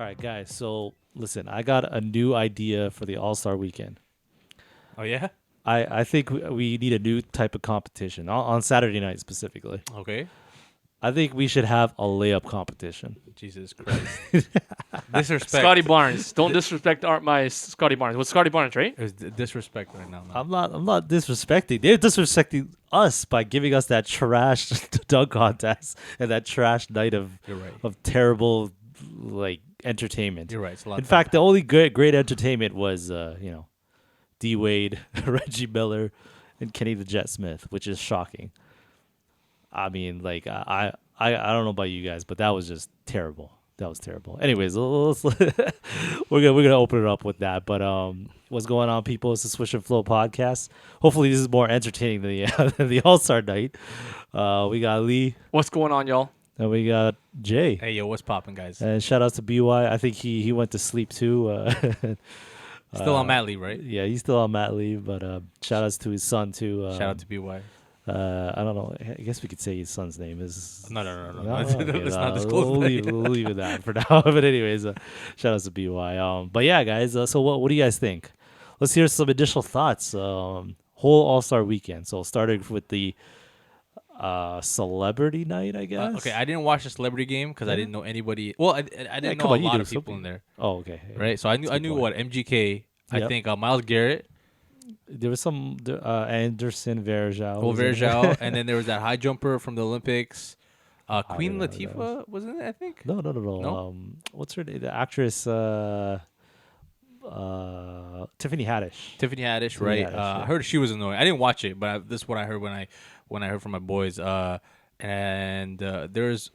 right, guys. So listen, I got a new idea for the All-Star weekend. Oh yeah. I think we need a new type of competition on Saturday night specifically. Okay. I think we should have a layup competition. Jesus Christ. Disrespect. Scotty Barnes. Don't disrespect my Scotty Barnes. What's Scotty Barnes, right? There's disrespect right now, man. I'm not disrespecting. They're disrespecting us by giving us that trash dunk contest and that trash night You're right. of terrible like entertainment. You're right. It's a lot In fact, the only great entertainment was D Wade, Reggie Miller, and Kenny the Jet Smith, which is shocking. I mean, like I don't know about you guys, but that was just terrible. That was terrible. Anyways, we're gonna open it up with that. But what's going on, people? It's the Swish and Flow podcast. Hopefully, this is more entertaining than the than the All Star night. We got Lee What's going on, y'all? and we got Jay. Hey, yo, what's popping, guys? And shout out to BY. I think he went to sleep too. Still on mat leave, right? Yeah, he's still on mat leave, but shout outs to his son too. Shout out to BY. I don't know. I guess we could say his son's name is. No. Okay, Let's not no, disclose we'll that. leave it that for now. But anyways, shout outs to BY. But yeah, guys. So what do you guys think? Let's hear some additional thoughts. Whole All Star weekend. So starting with the celebrity night, I guess. Okay, I didn't watch the celebrity game because I didn't know anybody. Well, I didn't come know on, a you lot do of people something. in there, Oh, okay. right? So I knew good what MGK. I Yep. think Miles Garrett, There was some Anderson Varejao. Cole was in there. Verjao, and then there was that high jumper from the Olympics. Queen didn't know who that Latifah wasn't it? I think. No. No? What's her name? The actress Tiffany Haddish. Tiffany Haddish, Tiffany right? Haddish, yeah. I heard she was annoying. I didn't watch it, but this is what I heard when I heard from my boys. And there's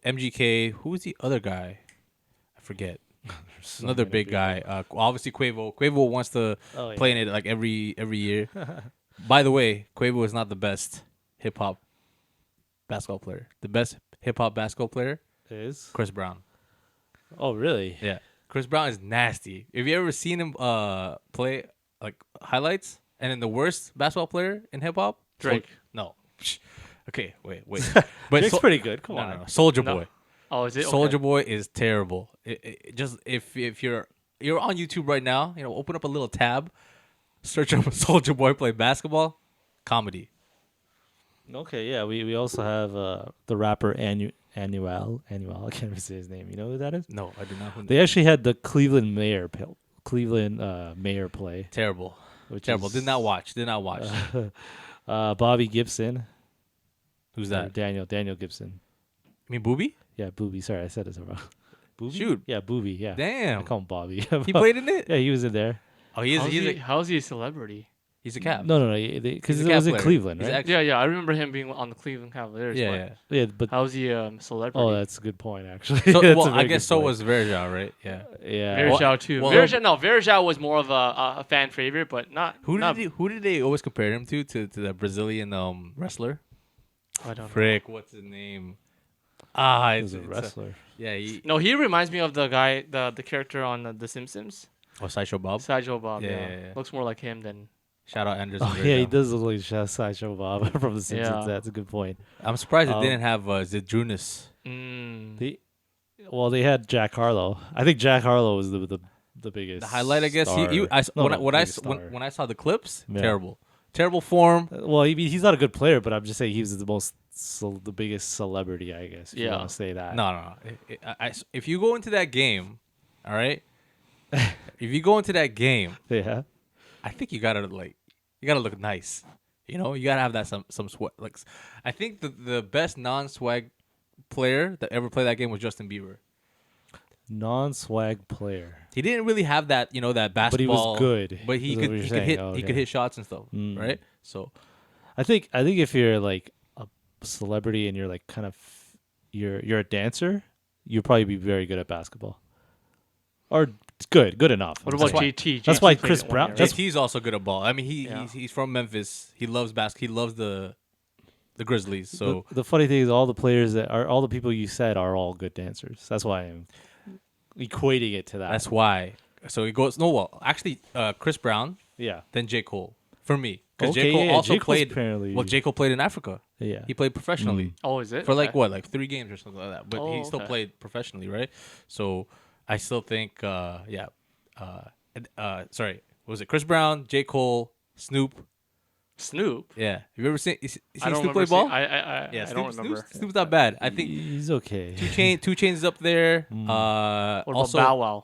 MGK. Who was the other guy? I forget. So Another many big people. guy. Obviously Quavo. Quavo wants to Oh, yeah. play in it like every year. By the way, Quavo is not the best hip hop basketball player. The best hip hop basketball player, Is? Chris Brown. Oh, really? Yeah, Chris Brown is nasty. Have you ever seen him play like highlights? And then the worst basketball player in hip hop, Drake. No. Okay, wait. But Drake's pretty good. Come no, on. no, Soldier No. Boy. Oh, is it? Okay. Soldier Boy is terrible. Just if you're on YouTube right now, open up a little tab, search up Soldier Boy play basketball, comedy. Okay, yeah. We also have the rapper Annual. I can't even say his name. You know who that is? No, I do not. They actually had the Cleveland Mayor play. Terrible. Which Terrible. is, Did not watch. Bobby Gibson. Who's Or that? Daniel Gibson. You mean Booby? Yeah, Booby. Sorry, I said it wrong. Booby? Shoot. Yeah, Booby. Yeah. I Damn. call him Bobby. He played in it? Yeah, he was in there. Oh, How's he a celebrity? he's a cap. No, because He's it a was cap in player. Cleveland, He's right? actually- Yeah, I remember him being on the Cleveland Cavaliers. Yeah, but yeah. Yeah, but How's he a celebrity? oh, that's a good point, actually. So, That's a well, I very guess good so point. was Verjao, right? Yeah. Yeah. Verjao too. well- Verjao was more of a fan favorite, but not. Who not, did they always compare him to the Brazilian wrestler? I don't know. Frick, what's his name? He It's was a wrestler. yeah, he No, he reminds me of the guy, the character on The Simpsons, Sideshow Bob. Sideshow Bob. Yeah, Yeah, yeah, yeah. looks more like him than. Shout out Anderson. Oh, yeah, he Varejao. does look like Sideshow Bob from The Simpsons. Yeah. That's a good point. I'm surprised it Um, didn't have Zydrunas. They had Jack Harlow. I think Jack Harlow was the biggest. The highlight, I guess. Star. When I saw the clips, Yeah. terrible form. Well, he's not a good player, but I'm just saying he was the biggest celebrity, I guess. If you Yeah. want to say that. No. If you go into that game, all right. If you go into that game, Yeah. I think you gotta look nice. You gotta have that some swag. Like, I think the best non-swag player that ever played that game was Justin Bieber. Non-swag player. He didn't really have that, that basketball. But he was good, But he is what could you're he could saying. hit Oh, he could okay. hit shots and stuff, Mm. right? So I think if you're like a celebrity and you're like kind of you're a dancer, you'll probably be very good at basketball. Or good enough. What I'm about saying. JT? That's JT why played Chris it one Brown- year, that's- right? JT's also good at ball. I mean, Yeah. he's from Memphis. He loves basketball. He loves the Grizzlies. So the funny thing is, all the people you said are all good dancers. That's why I'm equating it to that. that's why. So he goes. No, well, actually, Chris Brown, yeah. then J. Cole for me, because Okay, J. Cole yeah, also J. Cole's played. apparently- Well, J. Cole played in Africa. Yeah. He played professionally Oh, is it? for like Okay. what, like 3 games or something like that. But he Oh, still okay. played professionally, right? So I still think sorry, what was it? Chris Brown, J. Cole, Snoop. Snoop. Yeah. Have you ever seen I don't Snoop play remember. ball? I don't remember. Snoop's not bad. I think He's okay. Two Chains is up there. What Also, about Bow Wow?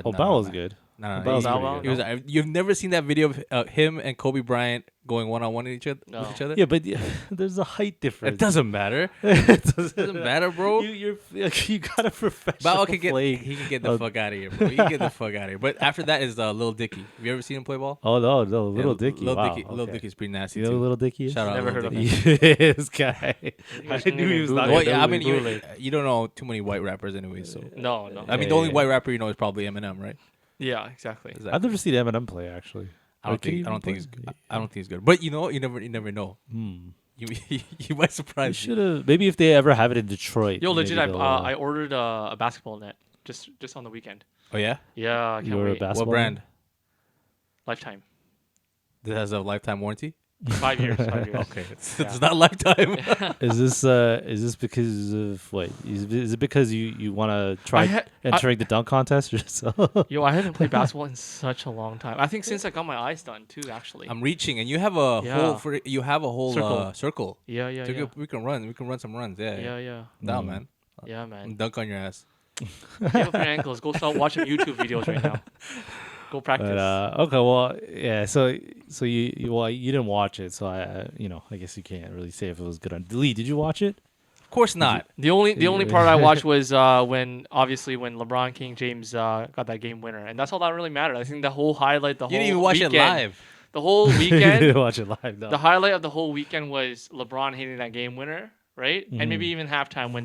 Oh, no, Bow's no, good. No, no, Bow's Bow pretty Wow? good. he was. You've never seen that video of him and Kobe Bryant going one-on-one with No. each other? Yeah, but there's a height difference. It doesn't matter. It Doesn't matter, bro. You got a professional Bow can playing. he can get the fuck out of here, bro. He can get the fuck out of here. But after that is Lil Dicky. Have you ever seen him play ball? Oh no, Little Dicky. Lil Wow, Dicky. Lil okay. Dicky's pretty nasty You know too. who Little Dicky is? Shout out, Never Lil heard of Dicky. this guy. guys I can knew he even was Google not. it. Well, gonna yeah, I know mean, who it you don't know too many white rappers anyway. So No. I mean, Yeah, the only yeah, white yeah. rapper you know is probably Eminem, right? Yeah, exactly. Exactly. I've never seen Eminem play actually. I don't think he's good. But you never know. You might surprise You you. should have. Maybe if they ever have it in Detroit. Yo, legit, maybe they'll, I ordered a basketball net just on the weekend. Oh yeah? Yeah, I can't You're a wait. basketball. What brand? Lifetime. That has a lifetime warranty? 5 years. 5 years. Okay. It's not lifetime. Is this because of what? Is it because you want to try entering the dunk contest or so? Yo, I haven't played basketball in such a long time. I think since I got my eyes done too, actually. I'm reaching and you have a Yeah. whole Circle. circle. Yeah. So we can run some runs. Yeah. Yeah. Down, man. Yeah, man. Dunk on your ass. Give up your ankles. Go start watching YouTube videos right now. Go practice. But, okay, well, yeah. So you didn't watch it, so I guess you can't really say if it was good on. Lee, did you watch it? Of course not. The only part I watched was when LeBron King James got that game winner, and that's all that really mattered. I think the whole highlight, You didn't even watch weekend, it live. The whole You weekend, didn't watch it live, no. the highlight of the whole weekend was LeBron hitting that game winner, right? And maybe Mm-hmm. even halftime when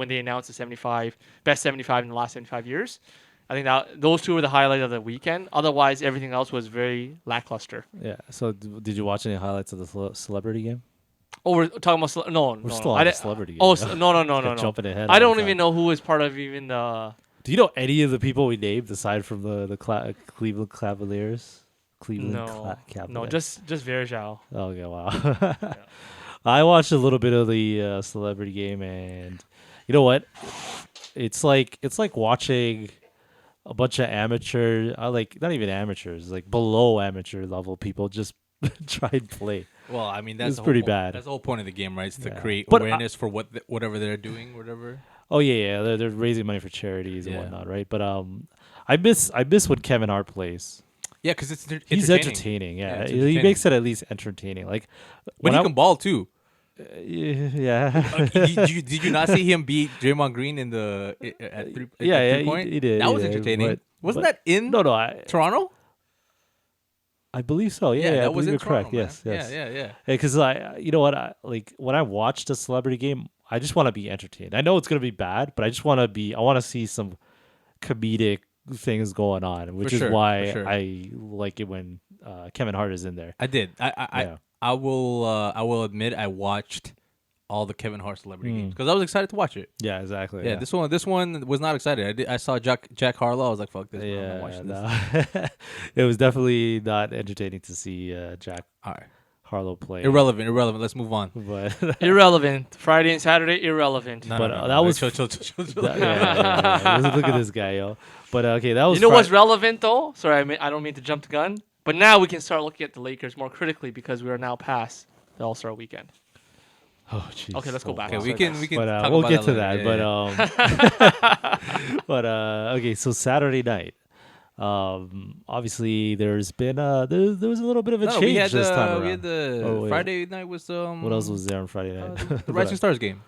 they announced the best 75 in the last 75 years. I think that those two were the highlight of the weekend. Otherwise, everything else was very lackluster. Yeah. So did you watch any highlights of the celebrity game? Oh, we're talking about no. We're no, still no. on I the didn't- celebrity game. Oh, you know? no. Jumping ahead. I all don't the even time. know who was part of even the. Do you know any of the people we named aside from the Cleveland Cavaliers? Cavaliers. No, just Verjao. Okay, wow. I watched a little bit of the celebrity game, and you know what? It's like watching a bunch of amateur, not even amateurs, like below amateur level people just try and play. Well, I mean that's It's the whole pretty point. bad. That's the whole point of the game, right? It's to Yeah. create But awareness for whatever they're doing, whatever. Oh yeah, they're raising money for charities and Yeah. whatnot, right? But I miss when Kevin Hart plays. Yeah, because He's entertaining. Yeah, Yeah, it's he entertaining. makes it at least entertaining. Like, But when he I- can ball too. yeah. Did you not see him beat Draymond Green in the at three? Yeah, at yeah, three point? he did. That was yeah, entertaining. Wasn't but- that in No, Toronto? I believe so. Yeah, that I was believe in you're Toronto. correct. Man. Yes. Yeah. Because you know what? When I watched a celebrity game, I just want to be entertained. I know it's gonna be bad, but I just want to be. I want to see some comedic things going on, which For is sure, why for sure. I like it when Kevin Hart is in there. I did. Yeah. I will admit I watched all the Kevin Hart celebrity games because I was excited to watch it. Yeah, exactly. Yeah, this one was not excited. I saw Jack Harlow. I was like, "Fuck this!" I'm not Yeah, watching this. no. It was definitely not entertaining to see Jack All right, Harlow play. irrelevant. Let's move on. But Irrelevant. Friday and Saturday, irrelevant. No, But, no, no, that no. was- chill. Look at this guy, yo. But okay, that was. You know what's relevant though? Sorry, I don't mean to jump the gun. But now we can start looking at the Lakers more critically because we are now past the All-Star weekend. Oh, jeez. Okay, let's go back. Okay, Sorry, we can guys. talk But we'll about get to later. that. Yeah, But okay, so Saturday night. Obviously, there's been there was a little bit of a no, change we had this time around. we had the Oh, wait. Friday night was What else was there on Friday night? the Rising Stars game.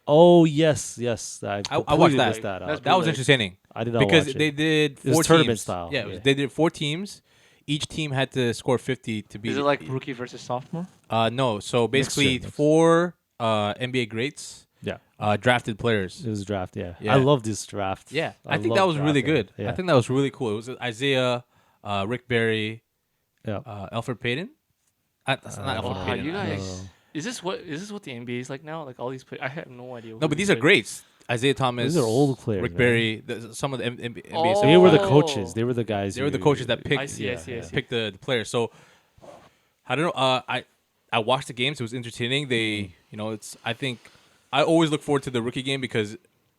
Oh yes. I watched completely that. missed that. That's That was bootleg. entertaining I did not because watch it. they did was 4 tournament teams. style, Yeah, yeah. they did 4 teams. Each team had to score 50 to be. Is it like rookie versus sophomore? No, so basically Mixture. 4 NBA greats Yeah, drafted players. it was a draft. Yeah, Yeah. I love this draft. Yeah, I think love that was really drafting. good. Yeah. I think that was really cool. It was Isaiah, Rick Barry, Yeah. Alfred Payton. That's not Alfred wow, Payton. you guys- No. Is this what the NBA is like now? Like all these players, I have no idea. No, who but these are players- greats. Isaiah Thomas. These are old players, Rick man. Barry. Some of the NBA. Oh. They were the Oh. coaches. They were the guys. They were the who- coaches that picked. I see. Picked the players. So I don't know. I watched the games. It was entertaining. They, it's. I think I always look forward to the rookie game because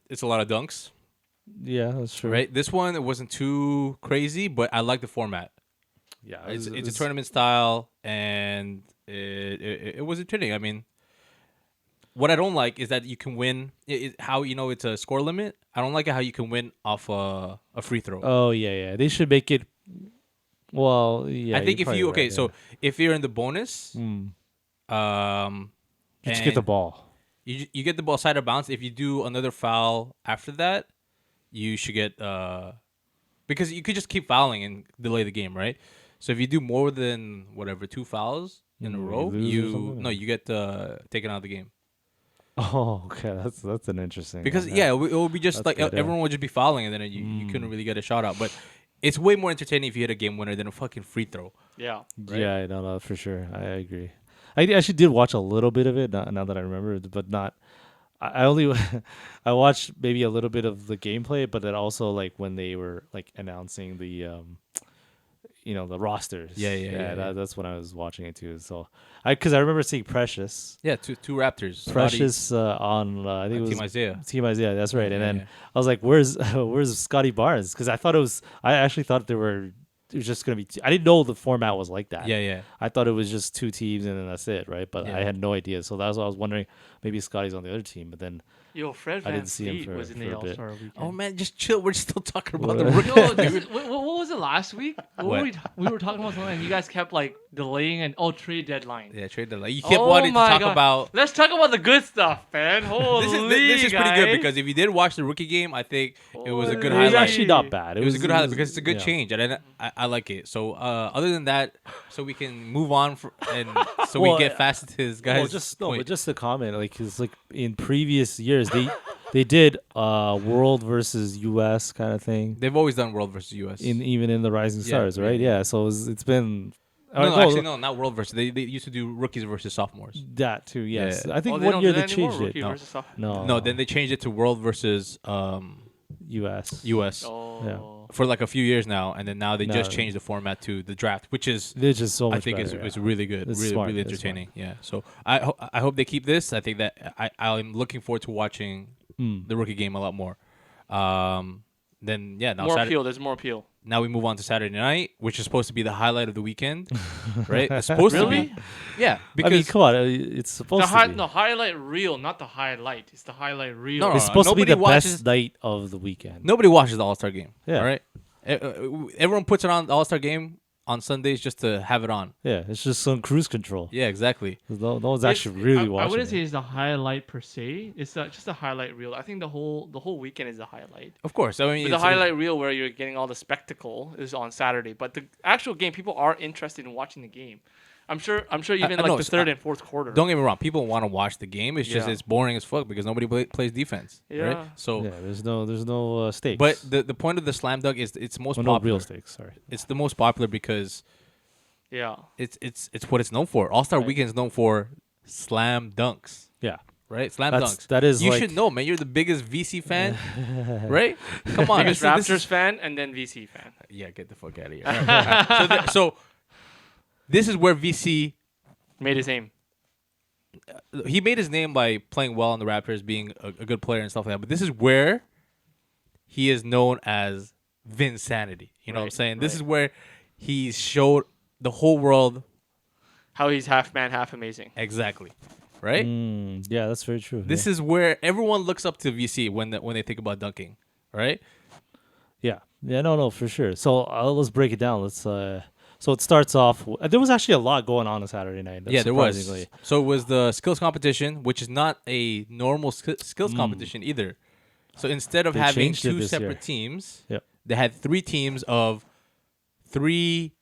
it's a lot of dunks. Yeah, that's true. right? This one, it wasn't too crazy, but I like the format. Yeah, It's a tournament style, and it was entertaining. I mean, what I don't like is that you can win. How it's a score limit. I don't like it how you can win off a free throw. Oh yeah. They should make it. Well, yeah. I think you're if you probably right, so if you're in the bonus, you just get the and ball. you get the ball side of bounce. If you do another foul after that, you should get because you could just keep fouling and delay the game, right? So if you do more than whatever 2 fouls in a You row, lose or something? you get taken out of the game. Oh, okay. That's an interesting. Because one, yeah, it would be just That's like good, yeah. everyone would just be fouling, and then you couldn't really get a shot out. But it's way more entertaining if you hit a game winner than a fucking free throw. Yeah. Right? Yeah, no, for sure. I agree. I actually did watch a little bit of it now that I remember, but not. I only I watched maybe a little bit of the gameplay, but then also like when they were like announcing the rosters. Yeah. That's when I was watching it too. So because I remember seeing Precious. Yeah, two Raptors. Precious on I think it was Team Isaiah. Team Isaiah. That's right. And Yeah, then yeah. I was like, "Where's Scotty Barnes?" Because I actually thought it was just gonna be. I didn't know the format was like that. Yeah. I thought it was just 2 teams and then that's it, right? But I Yeah. had no idea. So that's why I was wondering. Maybe Scotty's on the other team, but then Yo, Fred I Van didn't see him Fleet was in for the a bit. All-Star weekend. Oh man, just chill. We're still talking about the What? rookie. No, what was it last week? What What? were we were talking about something, and you guys kept like delaying and trade deadline. Yeah, trade deadline. You kept Oh wanting to my talk God. about. Let's talk about the good stuff, man. Holy, This is pretty good guys. because if you did watch the rookie game, I think it was a good It was highlight. actually not bad. It was a good highlight because it's a good yeah. change, and I like it. So other than that, so we can move on and so Well, we get fast to his guys. But just a comment, like, cause like in previous years they did world versus U.S. kind of thing. They've always done World versus US. Even in the Rising Yeah, Stars, right? yeah. Yeah. So it's been. no, actually, no, not World versus. They used to do rookies versus sophomores. That too. Yes. Yeah. I think Oh, they one don't year do they that anymore, changed it. rookie No. versus sophomore? No. No, then they changed it to World versus U.S. US Oh. for like a few years now, and then now they just No. changed the format to the draft, which is They're just so much I think better, is yeah. really good, It's really smart, really it's smart. entertaining. Yeah, so I hope they keep this. I think that I'm looking forward to watching the rookie game a lot more. Then yeah, now More Saturday, appeal. There's more appeal. now we move on to Saturday night, which is supposed to be the highlight of the weekend, right? It's supposed to Really? be, yeah, I because mean, come on, it's supposed to be. No, highlight reel, not the highlight. It's the highlight reel. No, no, It's supposed to be nobody the watches- best night of the weekend. nobody watches the All Star game. Yeah. All right, everyone puts it on the All Star game on Sundays just to have it on. Yeah, it's just some cruise control. Yeah, exactly. No one's actually really watching. I wouldn't it. say it's the highlight per se. It's just a highlight reel. I think the whole weekend is the highlight. Of course, I mean But the it's- highlight reel where you're getting all the spectacle is on Saturday. But the actual game, people are interested in watching the game. I'm sure even like know, the third and fourth quarter. Don't get me wrong. People want to watch the game. It's just Yeah. it's boring as fuck because nobody plays defense. Right? Yeah. So, Yeah, there's no stakes. but the point of the slam dunk is it's most well, no popular. real stakes. Sorry. It's the most popular because Yeah. it's what it's known for. All Star Right. Weekend is known for slam dunks, Yeah. right? Slam dunks. That is you like, should know, man. You're the biggest VC fan, right? Come on, Biggest this Raptors is- fan and then VC fan. yeah, get the fuck out of here. All right. So this is where VC Made his aim. he made his name by playing well on the Raptors, being a good player and stuff like that. But this is where he is known as Vinsanity. You know what I'm Right, saying? This right. is where he showed the whole world How he's half man, half amazing. exactly, right? yeah, that's very true. This is where everyone looks up to VC when they think about dunking, right? Yeah, no, for sure. So let's break it down. Let's. So it starts off. There was actually a lot going on Saturday night. Yeah, there was. surprisingly. So it was the skills competition, which is not a normal skills competition either. So instead of They having changed it two this year. separate teams, Yep. they had 3 teams of 3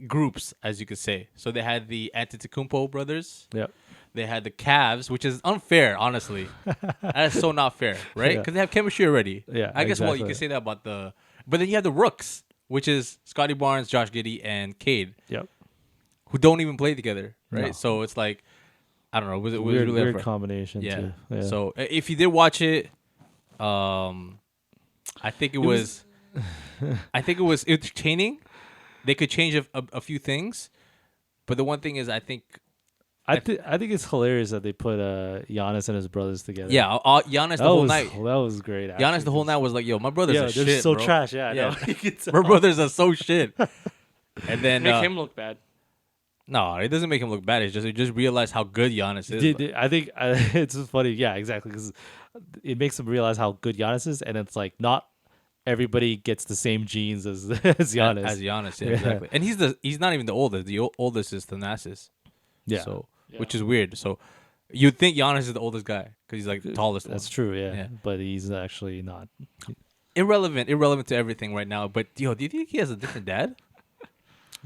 groups, as you could say. So they had the Antetokounmpo brothers. Yep. They had the Cavs, which is unfair, honestly. That is so not fair, right? Yeah. Because they have chemistry already. Yeah, I guess, well, you exactly. can say that about the... But then you have the Rooks, which is Scotty Barnes, Josh Giddey, and Cade, Yep. who don't even play together, right? No. So it's like, I don't know. Was it Weird, really weird unfair? combination. Yeah. Too. Yeah. So if you did watch it, I think it was, I think it was entertaining. They could change a few things, but the one thing is, I think I think it's hilarious that they put Giannis and his brothers together. Yeah, Giannis the that whole was night. that was great. Giannis Actually, the whole 'cause- night was like, "Yo, my brothers Yeah, are they're shit, so bro. trash. Yeah, I Yeah. know. You can tell. My brothers are so shit." And then Make him look bad. no, it doesn't make him look bad. It's just you just realize how good Giannis is. I think it's just funny. Yeah, exactly. Because it makes them realize how good Giannis is, and it's like not everybody gets the same genes as Giannis. As Giannis, yeah, Yeah. exactly. And he's not even the oldest. The oldest is Thanasis. yeah, So Yeah. which is weird. So you'd think Giannis is the oldest guy because he's like the tallest that's one. true. Yeah. Yeah. But he's actually not. Irrelevant to everything right now. But do you think he has a different dad?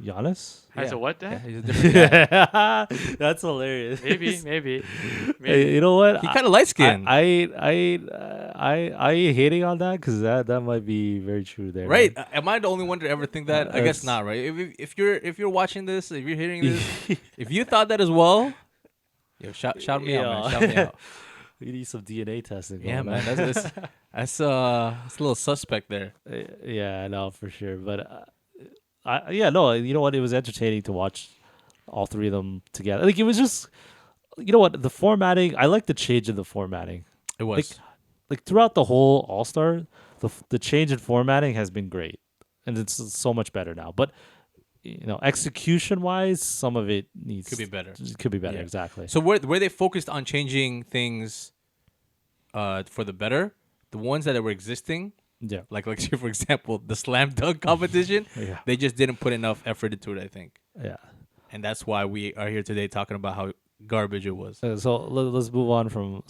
Giannis. Has Yeah. a what Yeah, dad? he's a different dad. That's hilarious. Maybe. Hey, you know what? He kind of light skinned, I hating on that because that might be very true there. right? man. Am I the only one to ever think that? I guess That's- not, right? If you're watching this, if you're hearing this, if you thought that as well, yo, shout me out, man. Shout me out. We need some DNA testing. Yeah, going on. man. That's a little suspect there. Yeah, no, for sure. But you know what? It was entertaining to watch all three of them together. Like it was just, you know what? The formatting. I like the change in the formatting. It was. Like throughout the whole All Star, the change in formatting has been great, and it's so much better now. But you know, execution wise, some of it needs Could be better. Could be better, Yeah. exactly. So where they focused on changing things for the better, the ones that were existing, Yeah, like say for example, the slam dunk competition, yeah, they just didn't put enough effort into it, I think. yeah. And that's why we are here today talking about how garbage it was. So let's move on from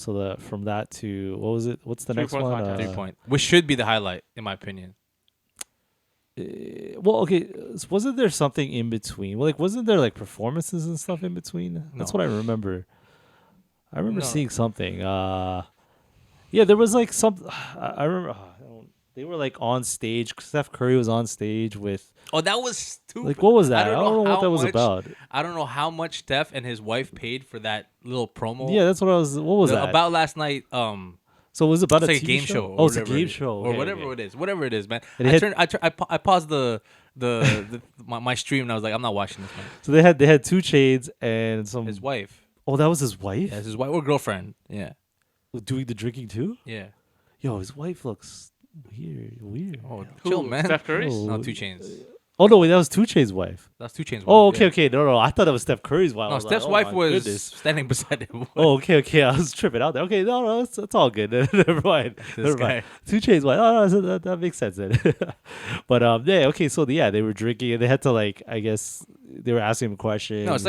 that to what was it? What's the next 3-point one? contest. 3-point, which should be the highlight in my opinion. Well, okay. Wasn't there something in between? Well, like, wasn't there like performances and stuff in between? That's No. what I remember. I remember No. seeing something. Yeah, there was like some. I remember they were like on stage. Steph Curry was on stage with. Oh, that was stupid. Like, what was that? I don't know what how that was much- about. I don't know how much Steph and his wife paid for that little promo. Yeah, that's what I was. What was that? About last night. So it was about It's a like a TV game show. Oh, it's a whatever game it- show or Okay, whatever okay. it is. Whatever it is, man. And it I paused my stream and I was like, I'm not watching this, man. So they had 2 Chainz and some. His wife, Oh, that was his wife. yeah, his wife or girlfriend, yeah, Doing the drinking too. yeah. Yo, his wife looks weird. Oh, Who, chill, man. Steph Curry's? Oh. No, 2 Chainz. Oh no, wait, that was 2 Chainz' wife. That's 2 Chainz. Oh, wife, okay. No. I thought it was Steph Curry's wife. I No, was Steph's like, oh wife my was goodness. standing beside him. Oh, okay. I was tripping out there. Okay, no, that's all good. Never mind. This Never guy. mind. 2 Chainz' wife. Oh, no, so that makes sense then. But yeah, okay. So yeah, they were drinking and they had to like, I guess they were asking him questions. No, it's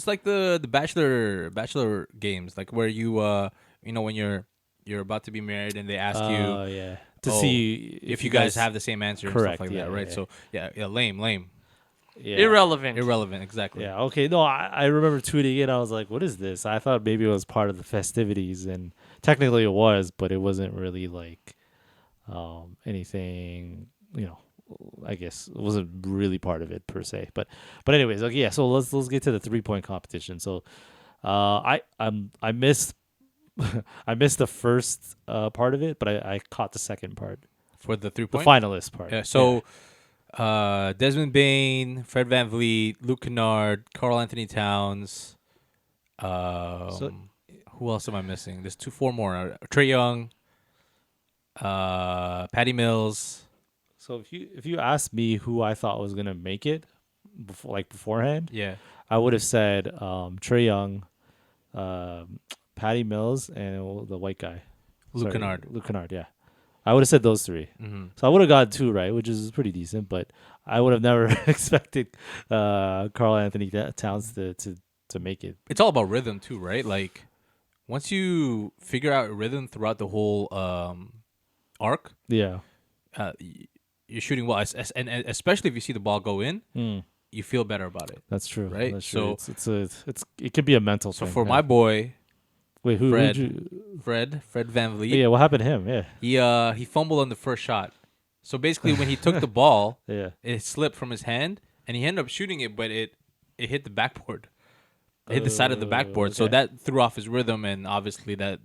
like the bachelor games, like where you when you're about to be married and they ask you Oh yeah, to oh, see if you guys have the same answer and Correct, stuff like yeah, that, right? yeah. So yeah, lame, yeah. Irrelevant. exactly. Yeah. Okay. No, I remember tweeting it. I was like, "What is this?" I thought maybe it was part of the festivities, and technically it was, but it wasn't really like anything. You know, I guess it wasn't really part of it per se. But anyways, okay. Yeah. So let's get to the 3-point competition. So I missed I missed the first part of it, but I caught the second part, For the the 3-point. finalist part. Yeah, so Desmond Bain, Fred VanVleet, Luke Kennard, Karl Anthony Towns. Who else am I missing? There's 4 more. Trae Young, Patty Mills. So if you asked me who I thought was gonna make it beforehand, Yeah. I would have said Trae Young, Patty Mills, and the white guy, Luke Kennard. Luke Kennard, yeah. I would have said those 3. Mm-hmm. So I would have got 2 right, which is pretty decent. But I would have never expected Karl Anthony Towns to make it. It's all about rhythm too, right? Like once you figure out rhythm throughout the whole arc, Yeah. you're shooting well, and especially if you see the ball go in, Mm, you feel better about it. that's true. Right? That's true. So- It could be a mental So thing. for yeah. my boy wait, who? Fred. Fred VanVleet, Yeah, what happened to him? Yeah. he fumbled on the first shot. So basically, when he took the ball, Yeah. it slipped from his hand, and he ended up shooting it, but it hit the backboard. It hit the side of the backboard, so okay. that threw off his rhythm, and obviously that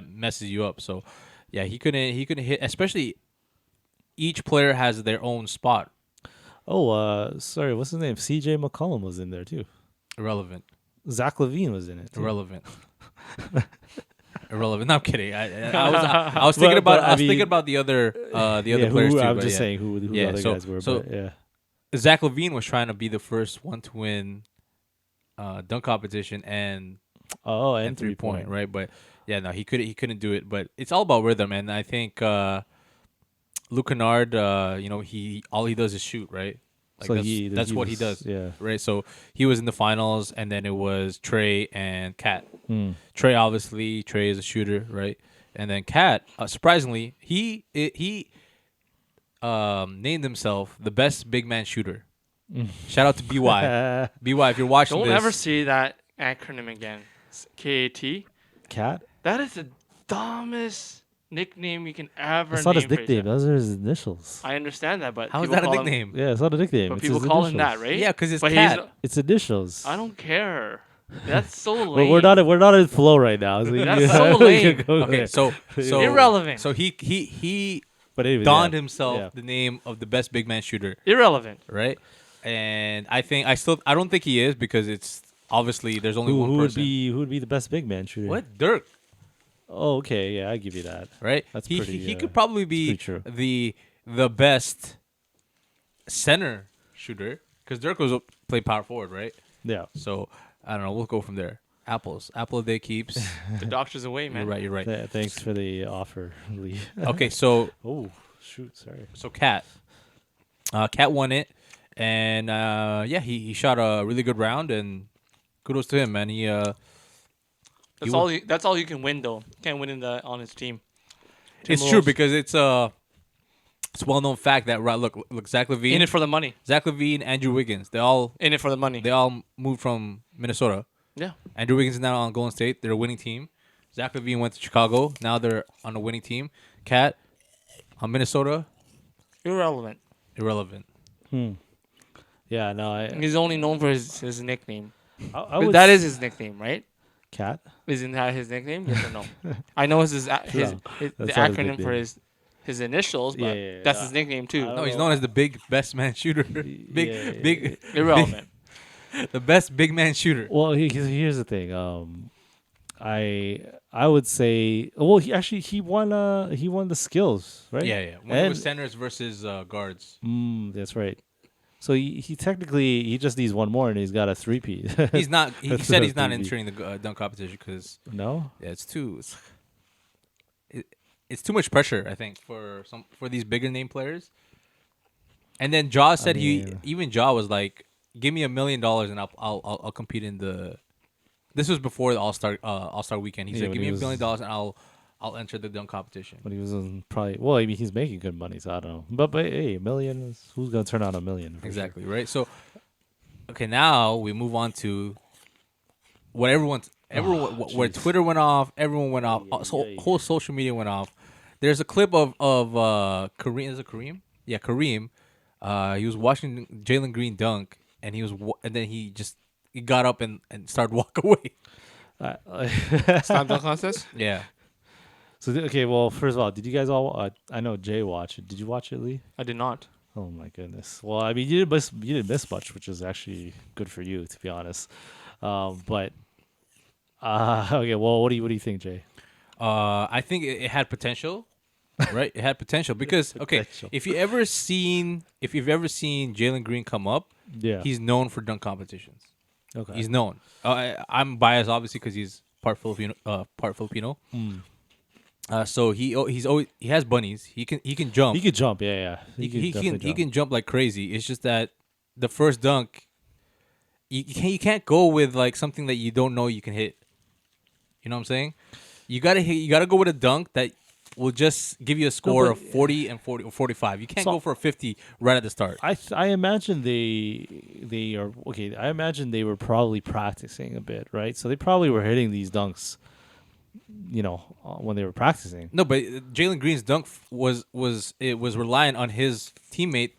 messes you up. So yeah, he couldn't hit. Especially each player has their own spot. Oh, sorry. What's his name? C.J. McCollum was in there too. Irrelevant. Zach Levine was in it. Too. Irrelevant. Irrelevant. No, I'm kidding. I was thinking But, about I thinking mean, about the other players too. I'm but just yeah. saying who the other guys were. So But yeah. Zach Levine was trying to be the first one to win dunk competition and And 3-point, right? But yeah, no, he couldn't do it. But it's all about rhythm, and I think Luke Kennard, all he does is shoot, right? Like So that's what he does, Yeah. right? So he was in the finals, and then it was Trey and Kat. Hmm. Trey is a shooter, right? And then Kat, surprisingly, he named himself the best big man shooter. Shout out to BY. BY, if you're watching Don't this, ever see that acronym again. KAT. Cat? That is the dumbest nickname you can ever That's not his name for nickname. yourself. Those are his initials. I understand that, but how is people that a call him- nickname? Yeah, it's not a nickname. But It's people his call him initials. that, right? Yeah, because it's But Cat. It's initials. I don't care. That's so Well, lame. we're not in flow right now. So That's so lame. Okay, so Irrelevant. So he but anyway, donned yeah. himself Yeah. the name of the best big man shooter, Irrelevant. right? And I don't think he is because it's obviously there's only Who, one who would person. be who would be the best big man shooter? What? Dirk, Oh, okay. Yeah, I give you that. right? That's he pretty, he could probably be pretty true. the best center shooter because Dirk was playing power forward, right? Yeah. So I don't know. We'll go from there. Apple a day keeps. The doctor's away, man. You're right. Thanks for the offer, Lee. Okay, so Oh, shoot. Sorry. Cat won it, and he shot a really good round, and kudos to him, man. That's all you can win though. Can't win on his team. It's true because it's a well known fact that look Zach Levine, In it for the money. Andrew Wiggins, they all In it for the money. moved from Minnesota. Yeah. Andrew Wiggins is now on Golden State. They're a winning team. Zach Levine went to Chicago. Now they're on a winning team. Cat on Minnesota, Irrelevant. irrelevant. Yeah, no, He's only known for his nickname. I But would that is his nickname, right? Cat. Isn't that his nickname? Yes or no? I know it's the that's not his acronym for nickname. his initials, but Yeah, that's yeah. his nickname I too. don't No, he's know. known as the big best man shooter. big, Irrelevant. the best big man shooter. Well, here's the thing. I would say. Well, he won the skills, right? Yeah. When it was centers versus guards. That's right. So he technically he just needs one more and he's got a 3-peat. He's not. He That's said what he's not I think. entering the dunk competition because No. it's it's too much pressure. I think for these bigger name players. And then Jaw said even Jaw was like, "Give me $1 million and I'll compete in the." This was before the All Star weekend. He Yeah, said, when "Give he me was- $1 million and I'll enter the dunk competition." But he was probably well. I mean, he's making good money, so I don't know. But hey, $1 million. Who's gonna turn on $1 million? for Exactly, right? So, okay, now we move on to what everyone, where jeez. Twitter went off, everyone went off, whole social media went off. There's a clip of Kareem. Is it Kareem? Yeah, Kareem. He was watching Jalen Green dunk, and and then he got up and started walk away. Sure. Slam dunk contest. Yeah. So okay, well, first of all, did you guys all? I know Jay watched it. Did you watch it, Lee? I did not. Oh my goodness. Well, I mean, you didn't miss much, which is actually good for you, to be honest. But okay, well, what do you think, Jay? I think it had potential, right? It had potential because Potential. if you've ever seen Jalen Green come up, Yeah. he's known for dunk competitions. Okay. He's known. I'm biased, obviously, because he's part Filipino. So he has bunnies. He can jump. He could jump. Yeah. He definitely can jump like crazy. It's just that the first dunk, you can't go with like something that you don't know you can hit. You know what I'm saying? You gotta go with a dunk that will just give you a score but- of 40 and 40 or 45. You can't So- go for a 50 right at the start. I imagine they are okay. I imagine they were probably practicing a bit, right? So they probably were hitting these dunks, when they were practicing. No, but Jalen Green's dunk was reliant on his teammate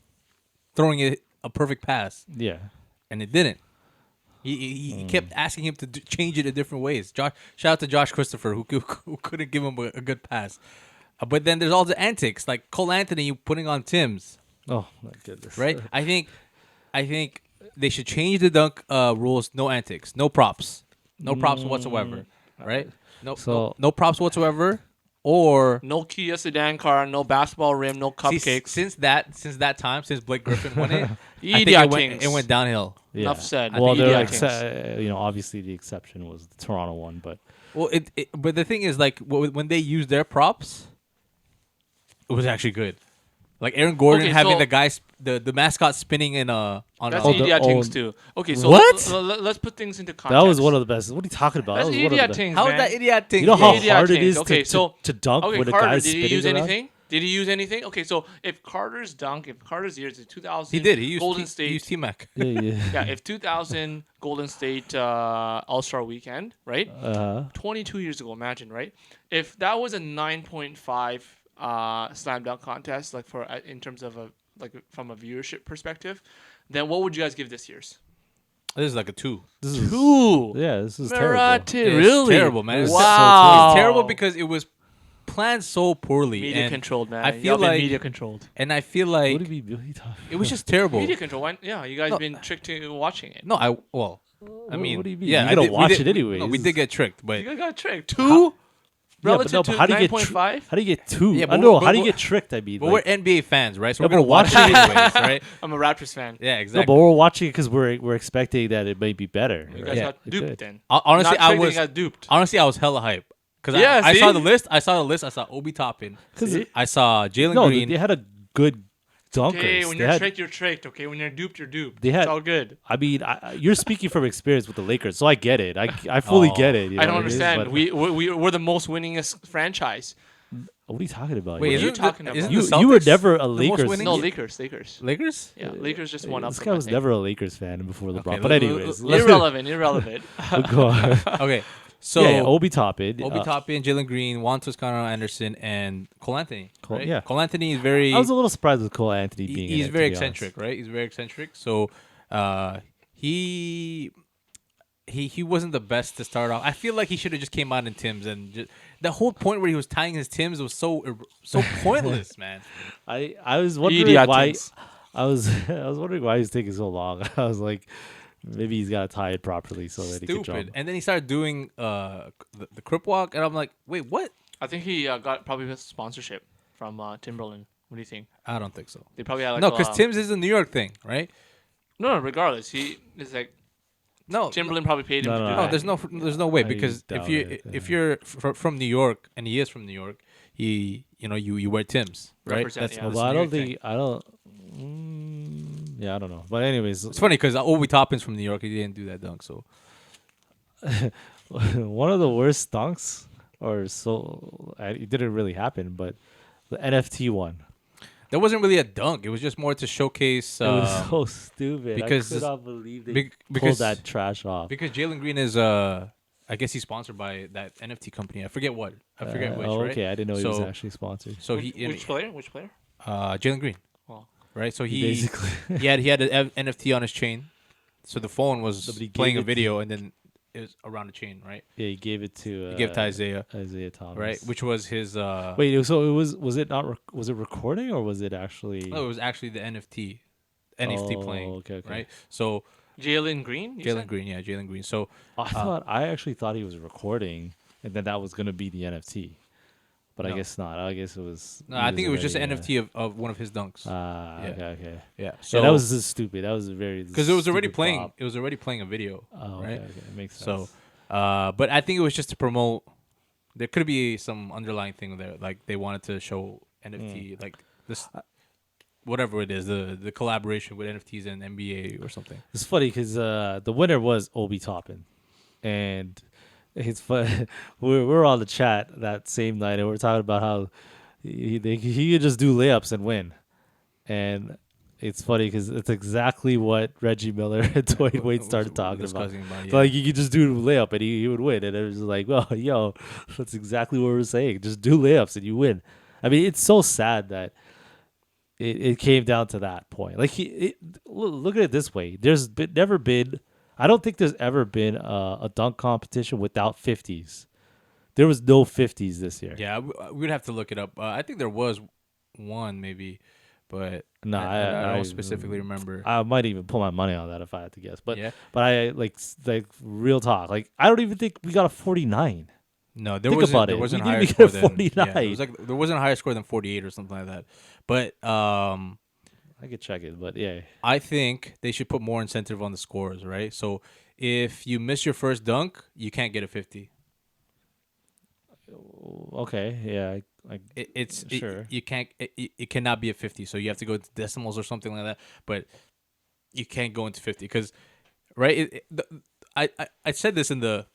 throwing it a perfect pass, Yeah. and it didn't. He kept asking him to change it in different ways. Shout out to Josh Christopher who couldn't give him a good pass. But then there's all the antics like Cole Anthony putting on Tim's, Oh my goodness. right? I think they should change the dunk rules. No antics, no props, no props whatsoever. Right? No props whatsoever. Or No Kia sedan car, no basketball rim, no see, cupcakes. since that time, since Blake Griffin won it, I think Idiot it things. went downhill. Yeah. Enough said. Well, Idiot there, things. obviously the exception was the Toronto one, but Well, but the thing is, like, when they used their props, it was actually good. Like Aaron Gordon Okay, having so- the guy, the mascot spinning in on That's a, idiot things too. Okay, so What? let's put things into context. that was one of the best. What are you talking about? That's that was one of idiot the things, how is man. that idiot thing? You know how Idiot hard it things. is Okay, to dunk Okay, when a Carter, guy's did he spinning use around? anything? Did he use anything? Okay, so if Carter's years is 2000, He did. He used Golden He State. used T-Mac. Yeah, yeah. Yeah, if 2000 Golden State All-Star Weekend, right? 22 years ago, imagine, right? If that was a 9.5 slam dunk contest, like for in terms of from a viewership perspective, then what would you guys give this year's? This is like a 2. This is Two. yeah. This is terrible. Marathi, It's really? terrible, man. It's Wow. It's terrible because it was planned so poorly. Media and controlled, man. I Y'all feel been like, media controlled. and I feel What like do you mean? it was just terrible. Media control. Yeah, you guys No, been tricked into watching it. No, I mean, what do you mean? yeah, You I gotta did- we watch did- it anyways. No, we did get tricked, but You guys got tricked. Two? Yeah, Relative but to how do you get 9.5? how do you get two? Yeah, Yeah, but I know. we're- How do you but get tricked? I mean, but like, we're NBA fans, right? So Yeah, we're gonna but watch it watch it. anyways, right? I'm a Raptors fan. Yeah, no, exactly. but we're watching it because we're expecting that it may be better. You right? guys Yeah, got it duped did. then. Honestly, Not I tricked, was you got duped. I was hella hype because Yeah, I see? saw the list. I saw Obi Toppin. 'Cause it- I saw Jalen No, Green. they had a good dunkers. Okay, when They you're had- tricked, you're tricked. Okay, when you're duped, you're duped. They had- It's all good. I mean, you're speaking from experience with the Lakers, so I get it. I fully Oh. get it. You I know don't what mean? understand. But- We're the most winningest franchise. what are you talking about? Wait, are You- you isn't talking the, about? isn't you the you were Celtics never a the most Lakers. winning? No, Yeah. Lakers. Lakers? Yeah, Lakers just won up. This from guy that was thing. never a Lakers fan before LeBron. Okay, But anyways, let's- Irrelevant. we'll go on. Okay, so yeah, Obi Toppin. Obi Toppin, Jalen Green, Juan Toscano Anderson, and Cole Anthony. Cole- right? yeah. Cole Anthony is very. I was a little surprised with Cole Anthony being. in he's it, very to be honest. eccentric, right? He's very eccentric. So, he wasn't the best to start off. I feel like he should have just came out in Timbs and just, the whole point where he was tying his Timbs was so pointless, man. I was wondering Idiot why. things. I was wondering why he's taking so long. I was like, maybe he's got to tie it properly so that he can jump. Stupid. And then he started doing the crip walk, and I'm like, wait, what? I think he got probably a sponsorship from Timberland. What do you think? I don't think so. They probably had like No, because Tim's is a New York thing, right? No, regardless, he is like No, Timberland probably paid him No, to no, do no, that. there's no way I because doubt if you it, if you're from New York and he is from New York, you wear Tim's, right? Represent, yeah. that's Well, a I New don't York thing. think I don't. Yeah, I don't know. But anyways, It's funny because Obi Toppin's from New York. He didn't do that dunk, so one of the worst dunks, or so it didn't really happen, but the NFT one. that wasn't really a dunk. It was just more to showcase. It was so stupid. because I could this- not believe they bec- pulled because- that trash off. because Jalen Green is I guess he's sponsored by that NFT company. I forget what. I forget which. Oh, right? okay. I didn't know he was So- actually sponsored. So Which player? Which player? Jalen Green, Well, right? So he basically. he had an NFT on his chain. So the phone was Somebody gave playing a it to- video, and then it was around the chain, right? Yeah, he gave it to. He gave it to Isaiah, Isaiah Thomas. right? Which was his. Wait, so it was it not was it recording or was it actually? No, it was actually the NFT Oh, playing, okay. right? So Jalen Green. you Jalen said? Green, yeah, Jalen Green. So I actually thought he was recording, and then that was gonna be the NFT, but I No. guess not. I guess it was. no, I think it was just an already, NFT of one of his dunks. Ah, Yeah. okay. yeah, So so that was just stupid. That was a very because it was already stupid playing. flop. It was already playing a video, Oh, right? okay, it makes So, sense. but I think it was just to promote. There could be some underlying thing there, like they wanted to show NFT, like this, whatever it is, the collaboration with NFTs and NBA or something. It's funny because the winner was Obi Toppin, and it's fun. we're on the chat that same night, and we're talking about how he could just do layups and win, and it's funny because it's exactly what Reggie Miller and Dwayne Wade started talking about. Discussing about, So, like you could just do a layup and he would win, and it was just like, well, yo, that's exactly what we're saying. Just do layups and you win. I mean, it's so sad that it came down to that point. Like look at it this way: never been. I don't think there's ever been a dunk competition without 50s. There was no 50s this year. Yeah, we'd have to look it up. I think there was one maybe, but No, I don't specifically remember. I might even put my money on that if I had to guess. But Yeah. but I like real talk. Like I don't even think we got a 49. No, there Think wasn't. about There it. wasn't We a higher didn't score get than 49. Yeah, it was like there wasn't a higher score than 48 or something like that. But I could check it, but yeah. I think they should put more incentive on the scores, right? So if you miss your first dunk, you can't get a 50. Okay, yeah. Sure. You can't it cannot be a 50. So you have to go to decimals or something like that. But you can't go into 50 because right. I said this in the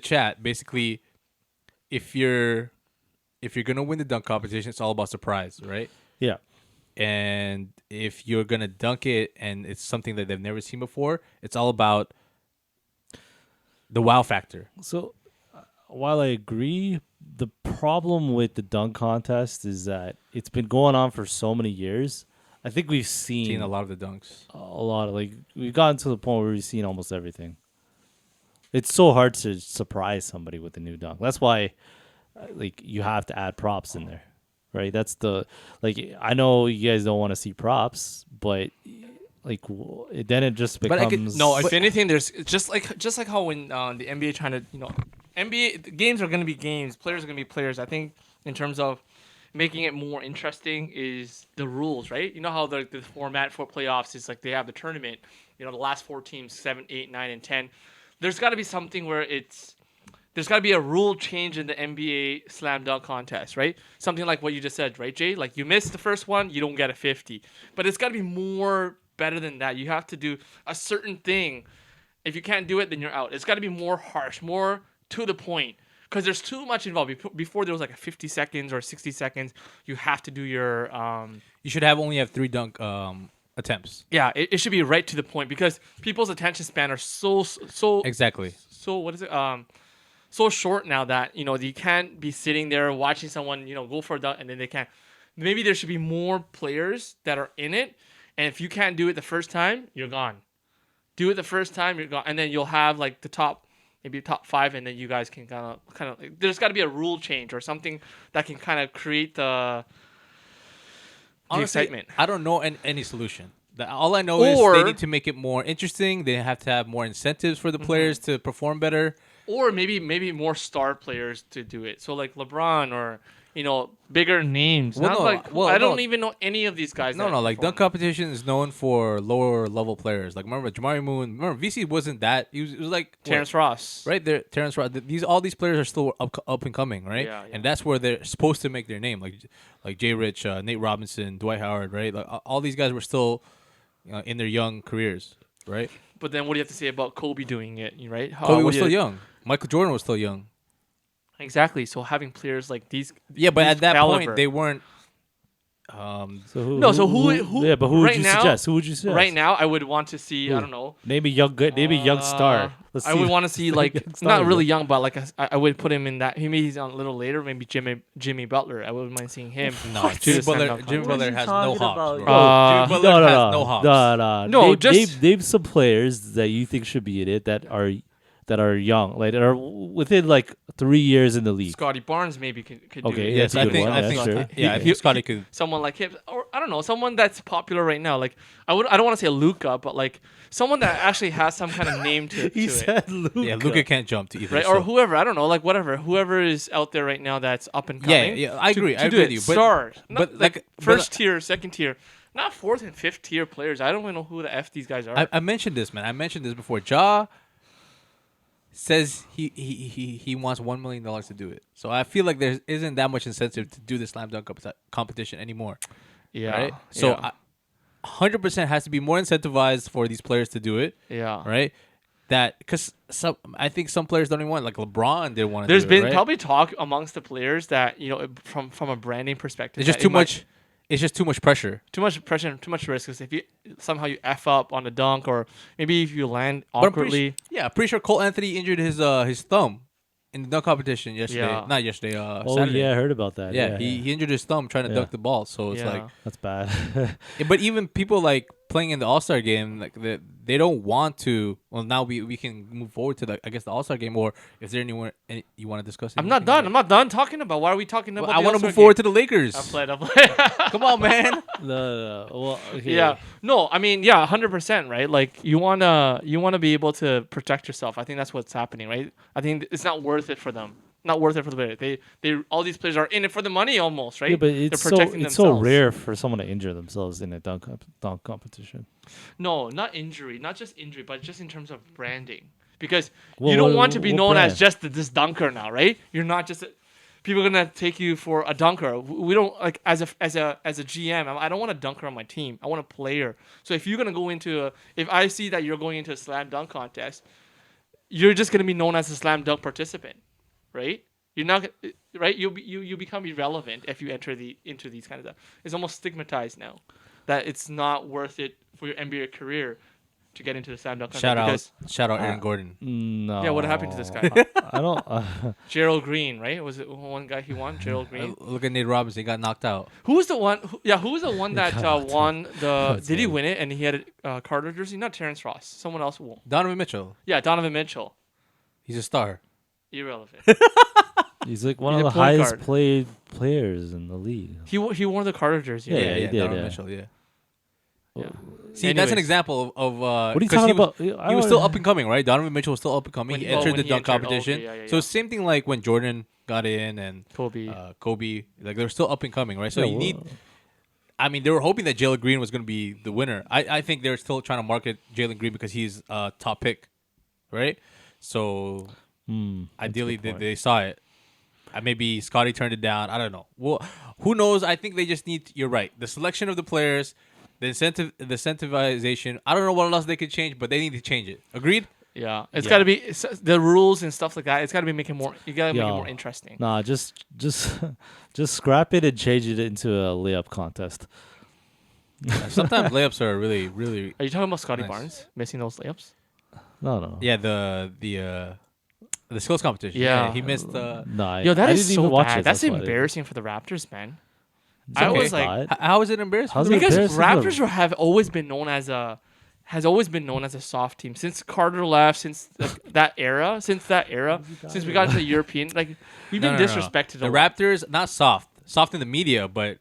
chat. Basically, if you're gonna win the dunk competition, it's all about surprise, right? Yeah. And if you're gonna dunk it and it's something that they've never seen before, it's all about the wow factor. So while I agree, the problem with the dunk contest is that it's been going on for so many years. I think we've Seen a lot of the dunks. a lot of we've gotten to the point where we've seen almost everything. It's so hard to surprise somebody with a new dunk. That's why you have to add props in there. Right? That's I know you guys don't want to see props, but then it just But I could- becomes No, if anything, there's just like how when the NBA trying to NBA the games are gonna be games, players are gonna be players. I think in terms of making it more interesting is the rules, right? You know how the format for playoffs is like they have the tournament. The last 4 teams, 7, 8, 9, and 10. There's got to be something where there's got to be a rule change in the NBA slam dunk contest, right? Something like what you just said, right, Jay? Like you missed the first one, you don't get a 50. But it's got to be more better than that. You have to do a certain thing. If you can't do it, then you're out. It's got to be more harsh, more to the point. Because there's too much involved. Before there was like a 50 seconds or 60 seconds, you have to do your You should only have 3 dunk attempts. yeah, it should be right to the point because people's attention span are so Exactly. what is it so short now that you can't be sitting there watching someone go for a dunk and then they can't. Maybe there should be more players that are in it, and if you can't do it the first time, you're gone. Do it the first time, you're gone, and then you'll have like the top 5, and then you guys can kind of there's got to be a rule change or something that can kind of create the Honestly, excitement. I don't know any solution. All I know is they need to make it more interesting. They have to have more incentives for the players to perform better. Or maybe more star players to do it. So like LeBron or bigger names. I don't even know any of these guys. No, like dunk competition is known for lower level players. Like remember Jamari Moon. Remember VC wasn't that. He was like Terrence Ross. Right there, Terrence Ross. All these players are still up and coming, right? Yeah. And that's where they're supposed to make their name. Like Jay Rich, Nate Robinson, Dwight Howard, right? Like all these guys were still in their young careers, right? But then what do you have to say about Kobe doing it, right? Kobe was still young. Michael Jordan was still young. Exactly. So having players like these. Yeah, but these at that caliber, point they weren't. who Yeah, but who right would you now- suggest? Who would you suggest? Right now, I would want to see. I don't know. Maybe young star. Let's I see. would want to see like young star not is really it? young, but like I would put him in that. Maybe he's on a little later. Maybe Jimmy Butler. I wouldn't mind seeing him. No, do Jimmy the slam Butler. dunk Jimmy contest. Butler has no talking hops, about? bro. Jimmy Butler has no hops. No, name, just- name some players that you think should be in it that are young, like that are within like 3 years in the league. Scotty Barnes maybe could do Okay, it. yeah, Yes, that's a I good think. one. I Yeah, think. sure. Yeah, I He- think Scotty could. Someone like him, or I don't know, someone that's popular right now. Like I don't want to say Luca, but like someone that actually has some kind of name to He it, said Luka. Yeah, Luka can't jump to either. right? so. Or whoever, I don't know, like whatever, whoever is out there right now that's up and Yeah, coming. yeah, I agree. To I do agree it. with you. But Stars, but not, like first tier, second tier, not fourth and fifth tier players. I don't even know who the f these guys are. I mentioned this, man. I mentioned this before. Ja says he wants $1 million to do it. So I feel like there isn't that much incentive to do the slam dunk competition anymore. yeah, Right. So yeah. 100% has to be more incentivized for these players to do it. Yeah. Right. That because I think some players don't even want. Like LeBron didn't want to. There's do been it, right? probably talk amongst the players that from a branding perspective. It's just that too it might- much. It's just too much pressure. Too much pressure, too much risk. Because if you somehow you f up on a dunk, or maybe if you land But I'm pretty awkwardly, I'm pretty sure Cole Anthony injured his thumb in the dunk competition yesterday. Yeah. Not yesterday. Oh Saturday. yeah, I heard about that. Yeah, he injured his thumb trying to Yeah. dunk the ball. So it's Yeah. like, That's bad. but even people like playing in the All-Star game, like they don't want to. Well, now we can move forward to the the All-Star game. Or is there anyone you want to discuss? I'm not done. I'm not done talking about. Why are we talking about? I want to move forward to the Lakers. I played. Come on, man. No. Well, okay. Yeah. No, I mean, yeah, 100%, right? Like you wanna be able to protect yourself. I think that's what's happening, right? I think it's not worth it for them. Not worth it for the player. They all these players are in it for the money almost, right? Yeah, but it's They're protecting so themselves. rare for someone to injure themselves in a dunk competition. No, not injury, not just injury, but just in terms of branding. Because Well, you don't what- want to be what known brand? as just this dunker now, right? You're not just people are gonna take you for a dunker. We don't like as a GM. I don't want a dunker on my team. I want a player. So if you're gonna go into if I see that you're going into a slam dunk contest, you're just gonna be known as a slam dunk participant, right? You're not right. You become irrelevant if you enter into these kind of stuff. It's almost stigmatized now that it's not worth it for your NBA career to get into the slam dunk contest. Shout out Aaron Gordon. No. Yeah, what happened to this guy? I don't. Gerald Green, right? Was it one guy he won? Gerald Green. Look at Nate Robinson. He got knocked out. Who was the one? Who was the one that won the? That's Did he funny. win it? And he had a Carter jersey. Not Terrence Ross. Someone else won. Donovan Mitchell. Yeah, Donovan Mitchell. He's a star. Irrelevant. He's like one He's of a the point highest guard. played players in the league. he wore the Carter jersey. Yeah, right? he did, Donovan yeah. Mitchell. Yeah. Yeah. See, that's an Anyways. example of What are you 'cause talking he was, about? He was still up and coming, right? Donovan Mitchell was still up and coming. When He he- oh, entered when the he dunk entered. Oh, competition. okay, yeah. So it's same thing like when Jordan got in and Kobe. Kobe. Like they're still up and coming, right? So Yeah, you well- need. I mean, they were hoping that Jalen Green was going to be the winner. I think they're still trying to market Jalen Green because he's a top pick, right? So ideally, they saw it. Maybe Scotty turned it down. I don't know. Well, who knows? I think they just need. You're right. The selection of the players, the incentivization. I don't know what else they could change, but they need to change it. Agreed? Yeah, it's Yeah. got to be the rules and stuff like that. It's got to be making more. You got to make it Yeah. more interesting. Nah, just scrap it and change it into a layup contest. Sometimes layups are really, really. Are you talking about Scotty Nice. Barnes missing those layups? No. Yeah, the skills competition. Yeah. He missed. Nah, Yo, that I is didn't so even watch bad. it, That's why I didn't. embarrassing for the Raptors, man. It's I okay. was like, Not. How is it embarrassing? How's it because embarrassing for Raptors them? have always been known as a soft team since Carter left, since that era, since we got into the European, like we've been disrespected. The a lot. Raptors, not soft in the media, but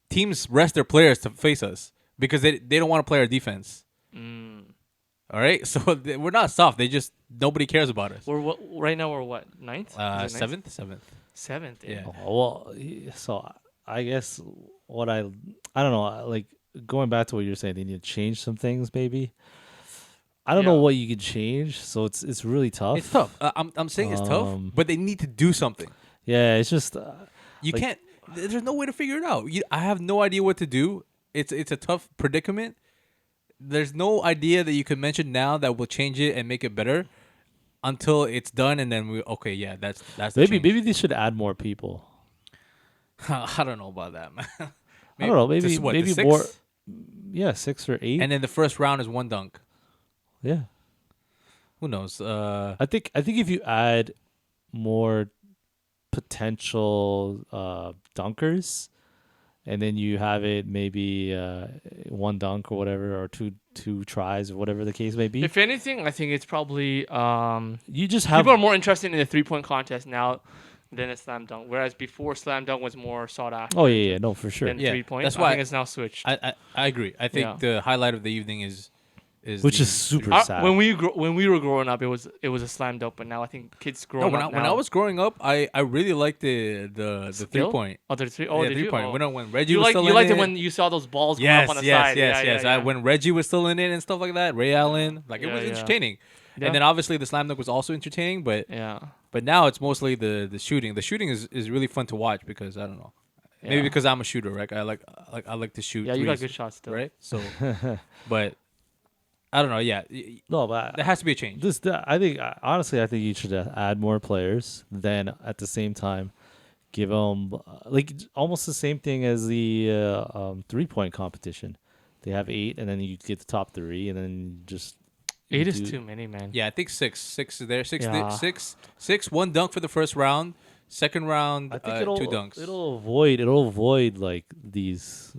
teams rest their players to face us because they don't want to play our defense. All right, so we're not soft. They just nobody cares about us. We're right now. We're what, ninth? Is it ninth? Seventh. Seventh. Yeah. Oh, well, so I guess what I don't know, like going back to what you're saying, they need to change some things, maybe. I don't know Yeah. what you could change, so it's really tough. It's tough. I'm saying it's tough, but they need to do something. Yeah, it's just You Like- can't. There's no way to figure it out. I have no idea what to do. It's a tough predicament. There's no idea that you can mention now that will change it and make it better until it's done, and then that's the change. maybe they should add more people. I don't know about that, man. I don't know, This maybe is what, the maybe sixth? more. Yeah, 6 or 8. And then the first round is one dunk. Yeah, Who knows? I think if you add more potential dunkers, and then you have it maybe one dunk or whatever, or two tries or whatever the case may be. If anything, I think it's probably You just have people are more interested in the 3-point contest now than a slam dunk. Whereas before, slam dunk was more sought after. Oh yeah, no, for sure. Than Yeah, 3-point. that's I why think it's now switched. I agree. I think Yeah. the highlight of the evening is Which the is super three- sad. When we were growing up, it was a slam dunk. But now I think kids No, growing when up I now. was growing up, I really liked the Skill? 3-point. Oh, the three. Oh, yeah, did you? 3-point. Oh. When Reggie You was like still you in liked it. it when you saw those balls going Yes, up on the yes, side. yes, Yeah, yes. yeah, yeah. When Reggie was still in it and stuff like that, Ray Allen, it Yeah, was yeah. entertaining. Yeah. And then obviously the slam dunk was also entertaining, but Yeah. now it's mostly the shooting. The shooting is really fun to watch because I don't know, maybe Yeah. because I'm a shooter, right? I like to shoot. Yeah, you got threes, good shots still. right? So, but I don't know. Yeah, no, but there has to be a change. I think honestly, I think you should add more players. Then at the same time, give them like almost the same thing as the 3-point competition. They have 8, and then you get the top 3, and then just 8 you is do- too many, man. Yeah, I think six is there. Yeah. Six. One dunk for the first round. Second round, I think 2 dunks. It'll avoid like these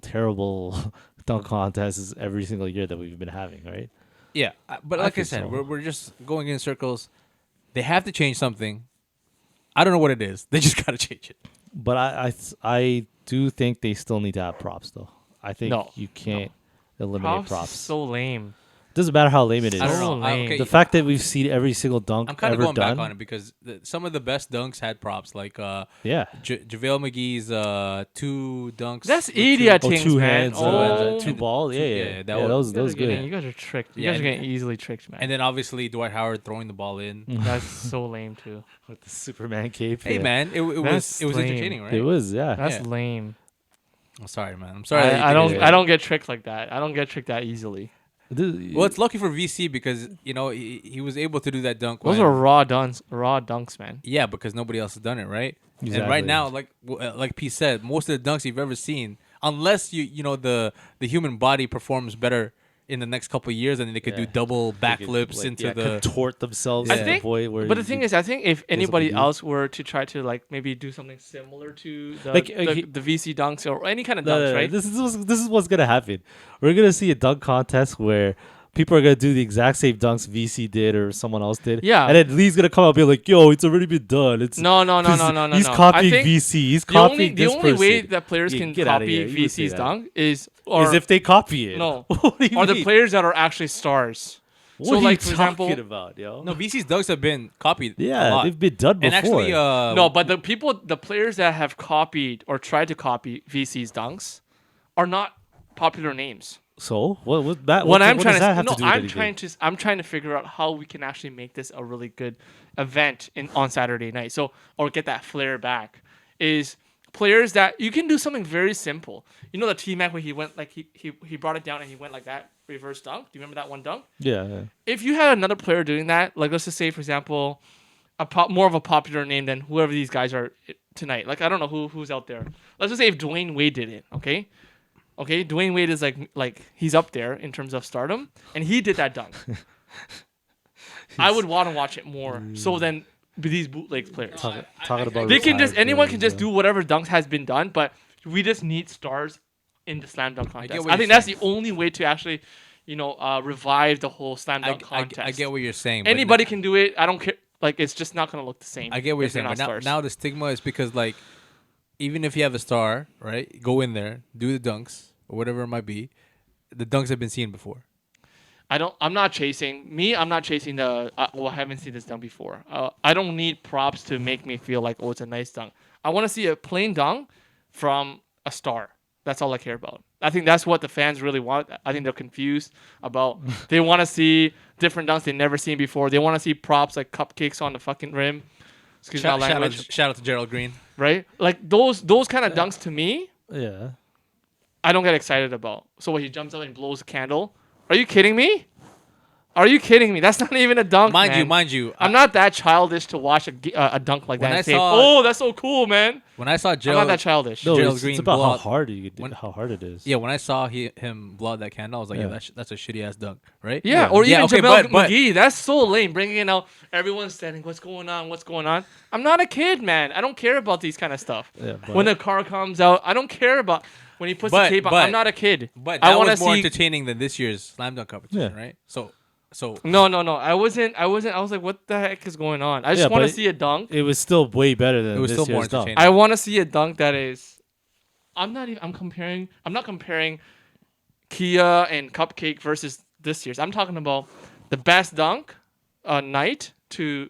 terrible dunk contests every single year that we've been having, right? Yeah, but I like I think said, so. we're just going in circles. They have to change something. I don't know what it is. They just gotta change it. But I do think they still need to have props, though. I think No, you can't eliminate props. So lame. Doesn't matter how lame it is. I don't So know. lame. Okay, The fact that we've seen every single dunk I'm kind of ever going done. back on it because some of the best dunks had props, like Yeah. JaVale McGee's 2 dunks. That's with idiot Oh, things, two man. hands, Oh, two balls. Yeah, yeah, that yeah. was- Those good. You guys are tricked. You Yeah, guys are and- getting easily tricked, man. And then obviously Dwight Howard throwing the ball in. That's so lame too. With the Superman cape. Hey yeah. man, it That's was lame. entertaining, right? It was, yeah. That's Yeah. lame. I'm sorry, man. I'm sorry. that you I think don't. it- I don't get tricked like that. I don't get tricked that easily. Well, it's lucky for VC because he was able to do that dunk. Those when- are raw dunks, man. Yeah, because nobody else has done it, right? And Exactly. right now, like P said, most of the dunks you've ever seen, unless the human body performs better in the next couple of years, and they could do Yeah. double They could, backflips like, into yeah, the. contort themselves I to think- the point where. But the thing is, I think if anybody do. else were to try to like maybe do something similar to the Like, the VC dunks or any kind of No, dunks, no, no, right? This is what's gonna happen. We're gonna see a dunk contest where people are gonna do the exact same dunks VC did or someone else did. Yeah. And then Lee's gonna come up and be like, "Yo, it's already been done." It's No. He's no. copying I think VC. He's the only copying the this only way person. that players Yeah, can get outta copy here. You can say VC's that. dunk is if they copy it. no, What do you are the mean? players that are actually stars. What so are like you for talking example, about, yo? No, VC's dunks have been copied. a Yeah, lot. they've been done before. And actually, no, but the players that have copied or tried to copy VC's dunks are not popular names. So what that? What what, I'm what trying does to that have no, to do with I'm trying to figure out how we can actually make this a really good event on Saturday night. So or get that flair back is players that you can do something very simple. You know the T-Mac where he went like he brought it down and he went like that reverse dunk. Do you remember that one dunk? Yeah. If you had another player doing that, like let's just say for example, more of a popular name than whoever these guys are tonight. Like I don't know who's out there. Let's just say if Dwayne Wade did it, okay? Okay, Dwayne Wade is like he's up there in terms of stardom, and he did that dunk. I would want to watch it more. So then these bootleg players, Talking about they can just retired anyone can players, just do whatever dunks has been done, but we just need stars in the slam dunk contest. what I you're think that's the only way to actually, revive the whole slam dunk contest. I get what you're saying. but Anybody can do it. I don't care. Like it's just not gonna look the same. I get what you're if they're saying, but not now, stars. now the stigma is because like, even if you have a star, right, go in there, do the dunks or whatever it might be. The dunks have been seen before. I'm not chasing the. I haven't seen this dunk before. I don't need props to make me feel like it's a nice dunk. I want to see a plain dunk from a star. That's all I care about. I think that's what the fans really want. I think they're confused about. They want to see different dunks they've never seen before. They want to see props like cupcakes on the fucking rim. Excuse my language. Shout out to Gerald Green. Right? Like those kind of dunks to me, Yeah. I don't get excited about. So when he jumps up and blows a candle, are you kidding me? Are you kidding me? That's not even a dunk, Mind you. I'm not that childish to watch a dunk like When that. I And say, saw- oh, that's so cool, man. When I saw I'm not Gerald, that childish. No, Gerald it's Green about blow how out- hard you when- how hard it is. yeah, when I saw him blow out that candle, I was like, yeah, Yeah. that's a shitty ass dunk, right? Yeah, or even okay, JaVale but McGee. That's so lame. Bringing it out, everyone's standing. What's going on? What's going on? I'm not a kid, man. I don't care about these kind of stuff. Yeah, but- When the car comes out, I don't care about when he puts the tape on. I'm not a kid. But I that want to was more see. entertaining than this year's slam dunk competition, Yeah. right? So No. I wasn't. I was like, what the heck is going on? I just Yeah, want to but see a dunk. It was still way better than It was this still more year's dunk. entertaining. I want to see a dunk that is. I'm not comparing Kia and Cupcake versus this year's. I'm talking about the best dunk night to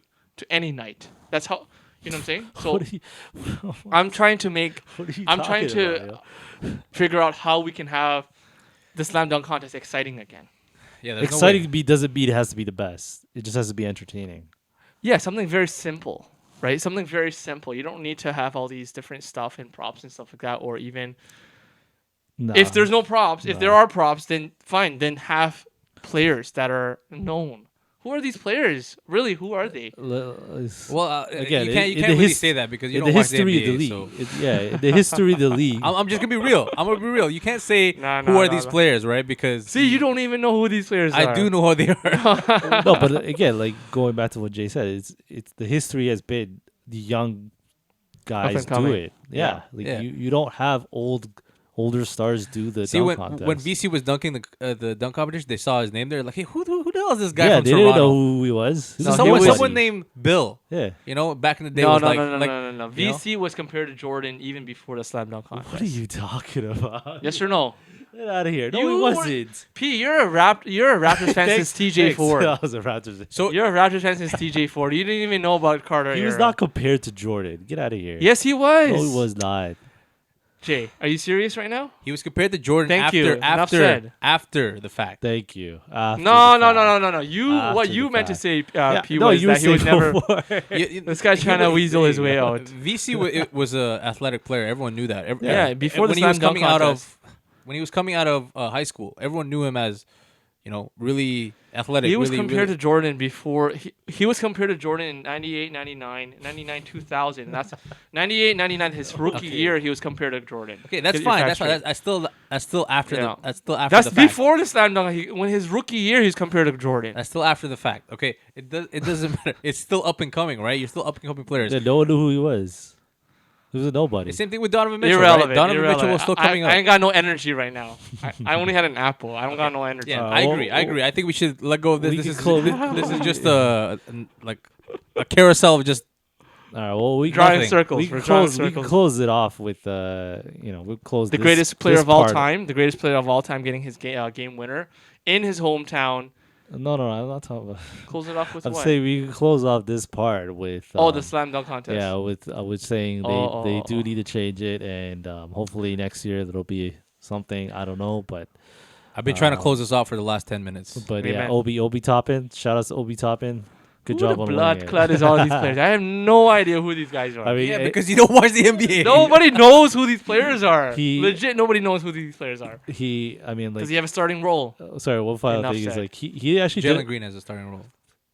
any night. That's how you know what I'm saying. So What are you, I'm trying to make. what are you I'm trying talking to about, yo? figure out how we can have the slam dunk contest exciting again. yeah, there's no Exciting way. doesn't mean it has to be the best. It just has to be entertaining. Yeah, something very simple, right? Something very simple. You don't need to have all these different stuff and props and stuff like that, or even if there's no props, if there are props, then fine. Then have players that are known. Who are these players? Really, who are they? Well, Again, you can't in the really his- say that because you in don't the watch the history NBA. of the So league, in the history of the league, I'm just gonna be real. I'm gonna be real. You can't say Nah, who nah, are nah, these nah. players, right? Because See, you don't even know who these players are. I do know who they are. no, but again, like going back to what Jay said, it's the history has been the young guys and do coming. it. Yeah, like Yeah. you don't have old older stars do the See, dunk when contest. VC was dunking the dunk competition, they saw his name there. Like, hey, who the hell is this guy Yeah, from they Toronto? didn't know who he was. No, someone, he was- someone named Bill. Yeah. You know, back in the day No, was no, like, no, no, like no, no, no. you know? VC was compared to Jordan even before the slam dunk contest. What are you talking about? Yes or no? Get out of here. No, You he were- wasn't. P, you're a Raptors fan since TJ Ford. I was a Raptors. So You're a Raptors fan since TJ Ford. You didn't even know about Carter. He was era. not compared to Jordan. Get out of here. Yes, he was. No, he was not. Jay, are you serious right now? he was compared to Jordan Thank after you. Enough said. after the fact. Thank you. No. You, After what the you meant to fact. say, Yeah, P, no, was you were that he was saying never. before. This guy's trying to weasel his way out. VC was a athletic player. Everyone knew that. Yeah, before the when he was slam dunk coming out contest. of when he was coming out of high school, everyone knew him as, you know, really athletic. He was really, compared really, to Jordan before. He was compared to Jordan in 98, 99, 99, 2000. That's 98, 99, his rookie year, he was compared to Jordan. Okay, that's Get your fine. facts That's fine. straight. That's still after Yeah. the. That's still after That's the fact. before the slam dunk. When his rookie year, he's compared to Jordan. That's still after the fact. Okay, it doesn't matter. It's still up and coming, right? You're still up and coming players. Yeah, no one knew who he was. He was a nobody. The same thing with Donovan Mitchell. Irrelevant. Right? Donovan irrelevant. Mitchell was still coming I up. ain't got no energy right now. I only had an apple. I don't got no energy. Yeah, Uh, I well, agree. I agree. I think we should let go of this. we This could is call- this is just like a carousel of just All right. Well, we Drawing Nothing. circles. we We're can drawing close. We can circles. close it off with we'll close The this- greatest player this of all part. time. The greatest player of all time getting his game winner in his hometown. No, I'm not talking about. Close it off with I'm what? saying we can close off this part with. The slam dunk contest. Yeah, with saying they do need to change it, and hopefully next year there'll be something. I don't know, but I've been trying to close this off for the last 10 minutes. yeah, Amen. Obi Toppin. Shout out to Obi Toppin. Good Who job the on blood winning it. clot is all these players? I have no idea who these guys are. I mean, Yeah, because you don't watch the NBA. Nobody knows who these players are. He- Legit, nobody knows who these players are. I mean, like, Does he have a starting role? sorry, one final Enough thing is said. like he actually Jalen did, Green has a starting role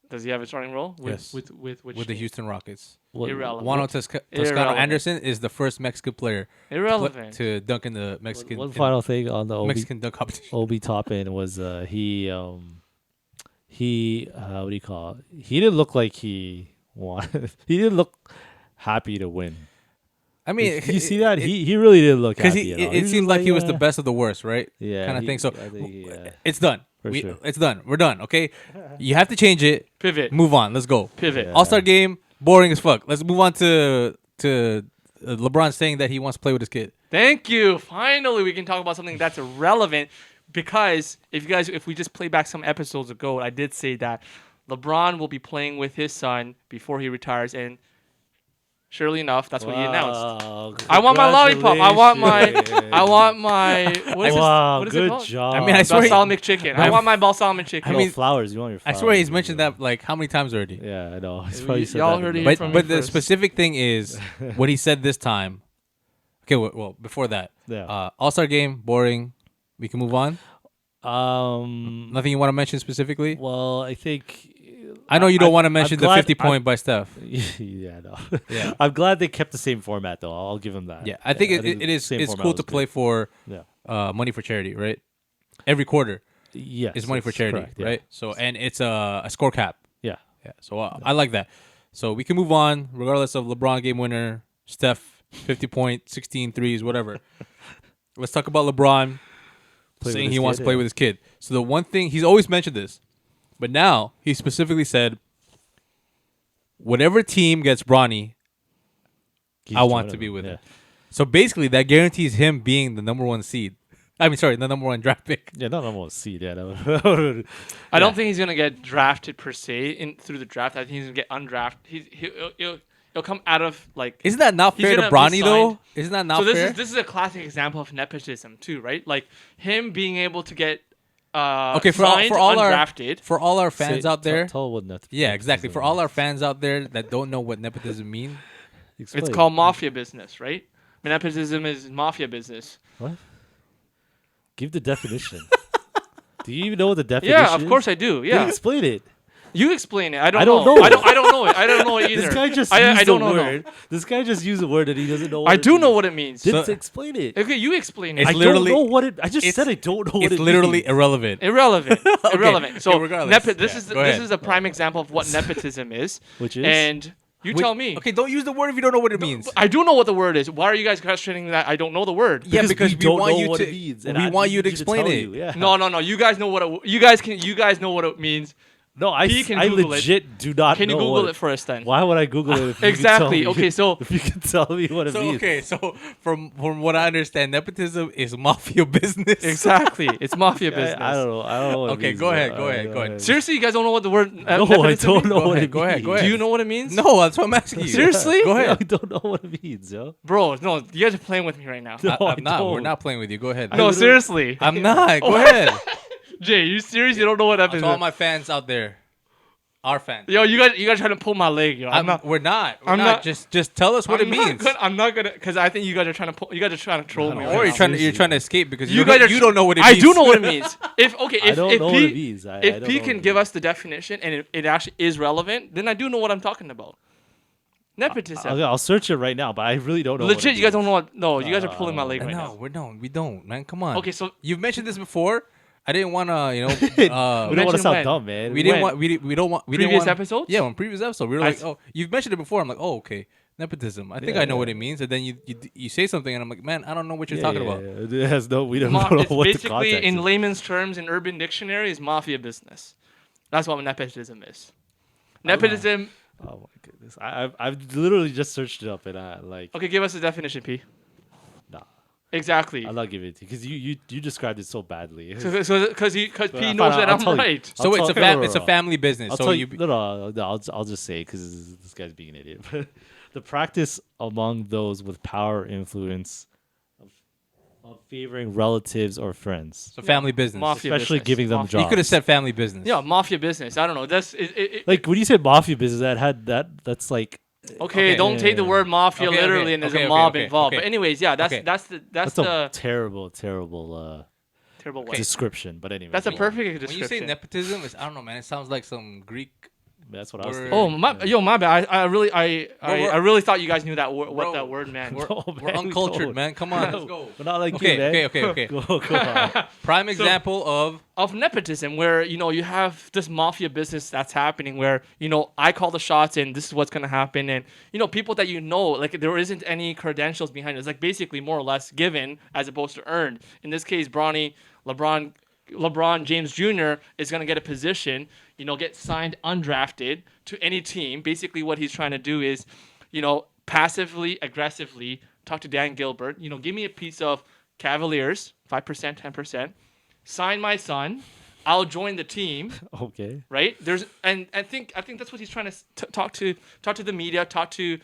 Does he have a starting role? Yes. With which with the team? Houston Rockets. what- Irrelevant. Juan Toscano Irrelevant. Anderson is the first Mexican player Irrelevant. to dunk in the Mexican One final thing on the Mexican dunk competition. Obi Toppin was he what do you call it? He didn't look like he wanted. He didn't look happy to win. I mean, You see that? He really didn't look because happy at all. it was seemed just like he was the "Yeah." best of the worst, right? Yeah, kind of he- thing. So I think, yeah. it's done. For sure. It's done. We're done. Okay, you have to change it. Pivot. Move on. Let's go. Pivot. Yeah. All-Star game, boring as fuck. Let's move on to LeBron saying that he wants to play with his kid. Thank you. Finally, we can talk about something that's relevant. Because if we just play back some episodes ago, I did say that LeBron will be playing with his son before he retires, and surely enough, that's what he announced. Wow, I want my lollipop. I want my. congratulations. I want my. What is Wow, what is good it called? job. I mean, I swear he- Balsamic chicken. I want my balsamic chicken. I mean, mean, flowers. You want your I flowers. swear he's mentioned that like how many times already. Yeah, I know. He's Y- probably said y'all that heard in it the- here from But me the first. specific thing is what he said this time. Okay, well before that, Yeah. All-Star game, boring. We can move on. Um. Nothing you want to mention specifically? Well, I think. I know you don't want to I'm mention the glad- 50 point by Steph. Yeah, no. Yeah. I'm glad they kept the same format though. I'll give them that. Yeah, I think it the is same it's format cool was to good. play for Yeah. money for charity, right? Every quarter Yes. is money for that's charity, correct, yeah. right? So and it's a score cap. Yeah. Yeah, so I like that. So we can move on regardless of LeBron game winner, Steph 50 point, 16 threes, whatever. Let's talk about LeBron Play with saying his he wants to kid, play yeah. with his kid. So the one thing he's always mentioned this, but now he specifically said, whatever team gets Bronny, He's I want joining to be them, with yeah. him. So basically, that guarantees him being the number one seed. I mean, sorry, the number one draft pick. Yeah, not almost seed. Yeah, no. I don't think he's gonna get drafted per se through the draft. I think he's gonna get undrafted. He'll come out of like. Isn't that not He's fair to gonna be Bronny though? signed. Isn't that not So fair? this is a classic example of nepotism too, right? Like him being able to get Okay, signed for all our fans Say- out there. tell what not. Yeah, exactly. For all our fans out there that don't know what nepotism means, it's called mafia business, right? Nepotism is mafia business. What? Give the definition. Do you even know what the definition Yeah, is? of course I do. Then Yeah, explain it. you explain it. I don't don't know. know. I don't know it. I don't know it either. This guy just I used don't the know. no. word. This guy just used a word that he doesn't know. What I it do know means. what it means. Then So- explain it. Okay, you explain it. It's I literally- don't know what it. I just it's- said I don't know what it it's literally means. irrelevant. Irrelevant. Irrelevant. So okay, regardless. this Yeah, is go this ahead. is a prime example of what nepotism is. Which is? And You tell me. Okay, don't use the word if you don't know what it means. I do know what the word is. Why are you guys questioning that I don't know the word? Yeah, because we don't want know you what to. it means, We and I want you to need explain tell it. you, yeah. No. You guys know what you guys know what it means. No, I P can I Google it. legit do not Can you know Google what it for us then? Why would I Google it? If you Exactly. Can tell me, Okay, so- if you can tell me what it So means. okay, so from what I understand, nepotism is mafia business. Exactly. It's mafia business. I don't know. I don't know what it Okay, means. go ahead, but go I ahead, don't go know ahead. what it Seriously, you guys don't know what the word means. No, I nepotism don't means? know Go what ahead, it go ahead, means. go ahead. Do you know what it means? No, that's what I'm asking you. Seriously? Go I ahead. don't know what it means, yo. Bro, no, you guys are playing with me right now. No, I'm not. We're don't. not playing with you. Go ahead. No, literally- seriously. I'm not. Go ahead. Jay, you serious? You don't know what To all nepotism? my fans out there, our fans. Yo, you guys trying to pull my leg, yo. I'm not. We're not. We're I'm not. not- Just tell us what I'm it not means. I'm not gonna, because I think you guys are trying to pull. You guys are trying to troll me. No, Or right you're now. trying to Seriously. escape because You guys are. you don't know what it I means. do know what it means. If okay, I if don't if know P, what it means. I if don't P know can what it give means. us the definition and it actually is relevant, then I do know what I'm talking about. Nepotism. I'll search it right now, but I really don't know. what Legit, it you guys don't means. know what. No, you guys are No, pulling my leg right No, now. we don't, man. Come on. Okay, so You've mentioned this before. I didn't want to, We don't want to Mention sound when. dumb, man. we didn't When? want, we don't want, we Previous didn't want, episodes? Yeah, on previous episode, we were I like, s- oh, you've mentioned it before. I'm like, oh, okay, nepotism. I think Yeah, I know what yeah. it means. And then you say something, and I'm like, man, I don't know what you're Yeah, talking yeah, about. yeah. It has no. We don't Ma- know it's what the basically context in is. layman's terms in Urban Dictionary is mafia business. That's what nepotism is. Nepotism. Oh my goodness! I've literally just searched it up, and I like. Okay, give us a definition, P. Nah, Exactly. I'll not give it to you because you described it so badly. Because P Fine, knows that I'll I'm tell you. right. So I'll it's tell- it's a family business. I'll So tell you, you. No. I'll just say because this guy's being an idiot. But the practice among those with power or influence of favoring relatives or friends, it's a family business. Mafia especially business. giving them Mafia- jobs. You could have said family business. Yeah, mafia business. I don't know. That's it, Like when you said mafia business, that's like okay, Okay. don't take the word mafia Okay, okay, literally, and there's okay, a mob okay, involved. okay. But anyways, yeah, that's Okay. that's the that's that's the a terrible terrible word. description. But anyway, That's a go on. perfect When description. you say nepotism, it's, I don't know, man. It sounds like some Greek. That's what I was Word. thinking. Oh my bad. I really we're- I really thought you guys knew that what Bro, that word meant. We're, No, we're man, we uncultured, don't. man. Come on, let's go. We're not like Okay, you, man. okay. Go on. Prime example Of nepotism, where you have this mafia business that's happening, where I call the shots and this is what's gonna happen, and people that like there isn't any credentials behind it. It's like basically more or less given as opposed to earned. In this case, LeBron James Jr. is gonna get a position, get signed undrafted to any team. Basically, what he's trying to do is, passively aggressively talk to Dan Gilbert. Give me a piece of Cavaliers, 5%, 10%. Sign my son. I'll join the team. Okay. Right? And I think that's what he's trying to talk to the media, talk to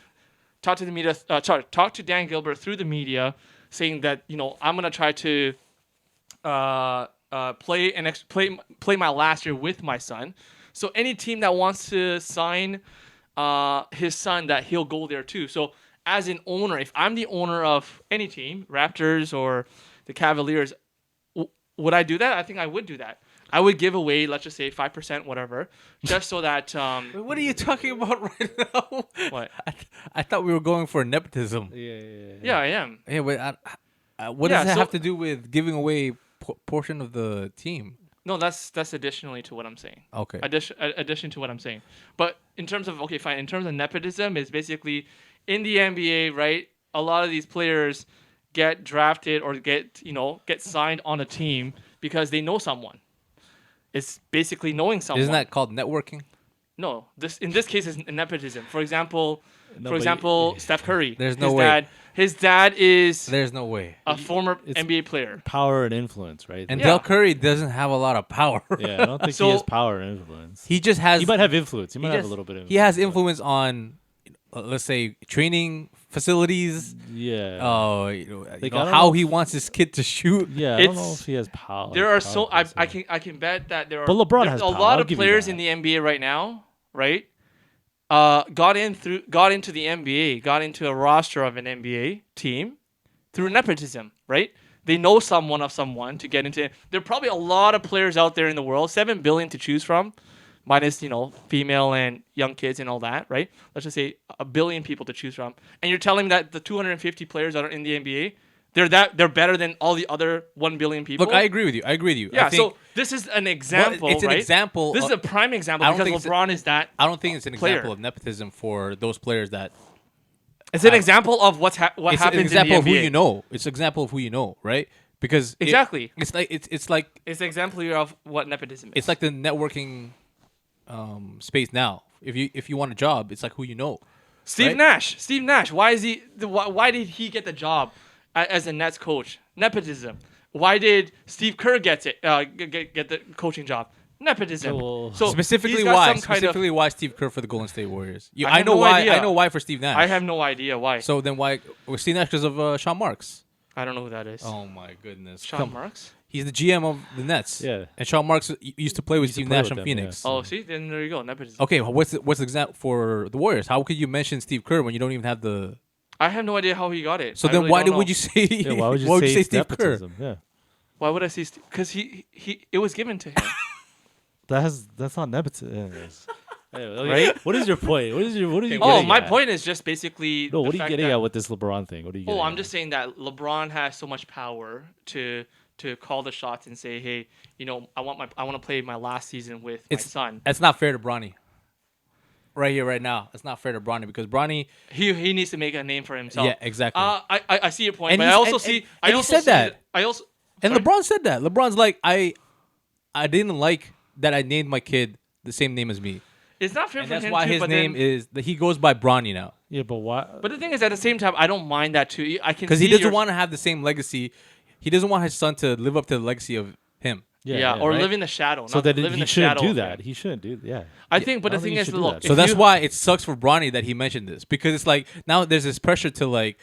Dan Gilbert through the media, saying that I'm gonna try to play my last year with my son. So any team that wants to sign his son, that he'll go there too. So as an owner, if I'm the owner of any team, Raptors or the Cavaliers, would I do that? I think I would do that. I would give away, let's just say 5%, whatever, just so that. What are you talking about right now? What? I thought we were going for nepotism. Yeah, I am. Yeah, but what Yeah, does that so- have to do with giving away portion of the team? No, that's additionally to what I'm saying. Okay. Addition to what I'm saying. But in terms of in terms of nepotism, is basically in the NBA, right? A lot of these players get drafted or get signed on a team because they know someone. It's basically knowing someone. Isn't that called networking? No, in this case is nepotism. For example, No, but Steph Curry. There's no his way. His dad is There's no way. a former It's- NBA player. power and influence, right? And Yeah. Del Curry doesn't have a lot of power. yeah, I don't think So- he has power and influence. He just has. He might have influence. He might have just- a little bit of. He has but- influence on, let's say, training facilities. Yeah. Like I don't how know he if- wants his kid to shoot. yeah. I don't know it's- if he has power. There are power I per se. can bet that there are. But LeBron there's has a power, lot I'll of give you players that. in the NBA right now, right? Got into the NBA, got into a roster of an NBA team through nepotism, right? They know someone of someone to get into. There are probably a lot of players out there in the world, 7 billion to choose from, minus female and young kids and all that, right? Let's just say 1 billion people to choose from, and you're telling me that the 250 players that are in the NBA, They're better than all the other 1 billion people. Look, I agree with you. Yeah, I think, so this is an example, it's an right? example. This is a prime example I don't because think LeBron is that. I don't think it's an player. example of nepotism for those players that. It's an example of what It's happens an example in of the NBA. who you know. It's an example of who you know, right? Because Exactly. it's like it's like It's an example here of what nepotism is. it's like the networking space now. If you want a job, it's like who you know. Steve right? Nash. Steve Nash. Why did he get the job as a Nets coach? Nepotism. Why did Steve Kerr get the coaching job? Nepotism. Well, So Specifically he's got why? some kind of- Specifically why Steve Kerr for the Golden State Warriors? I I have know no why. idea. I know why for Steve Nash. I have no idea why. So then why? Well, Steve Nash because of Sean Marks. I don't know who that is. Oh my goodness! Sean Marks. He's the GM of the Nets. Yeah. And Sean Marks used to play with Steve play Nash with on them, Phoenix. yeah. Oh, see, then there you go. Nepotism. Okay, well, what's the example for the Warriors? How could you mention Steve Kerr when you don't even have the? I have no idea how he got it. So I then really why don't know. would you say? Yeah, why would you say Steve Kerr? nepotism? Yeah. Why would I say? Because it was given to him. That's not nepotism. Anyways. Anyway, Right? What is your point? What are you Oh, getting my at? point is just basically. No, what the are you fact getting that- at with this LeBron thing? What are you getting Oh, I'm at? just saying that LeBron has so much power to call the shots and say, hey, I want to play my last season with my son. That's not fair to Bronny. Right here, right now, it's not fair to Bronny because Bronny. He needs to make a name for himself. Yeah, exactly. I see your point, And but I he's- also and- see. and I he also said see that. I also. And sorry? LeBron said that. LeBron's like, I didn't like that I named my kid the same name as me, It's not fair and for that's him why too, his but name then, is that he goes by Bronny now Yeah, but why? But the thing is, at the same time, I don't mind that too. I can because he see doesn't your- want to have the same legacy. He doesn't want his son to live up to the legacy of him. Yeah, or right? live in the shadow. So not that live in he the shouldn't shadow do of that. him. He shouldn't do. Yeah. I think, but I the don't thing think he is, should do look. that. So if that's you- why it sucks for Bronny that he mentioned this because it's like now there's this pressure to It's like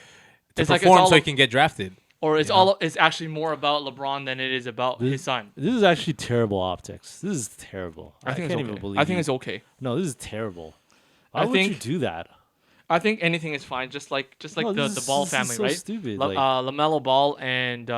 it's perform all so he of- can get drafted. Or it's actually more about LeBron than it is about his son. This is actually terrible optics. This is terrible. I think can't it's even okay. believe. I think you- it's okay. No, this is terrible. Why I would you think- do that? I think anything is fine. Just like No, the this Ball is family, so right? stupid. LaMelo Ball and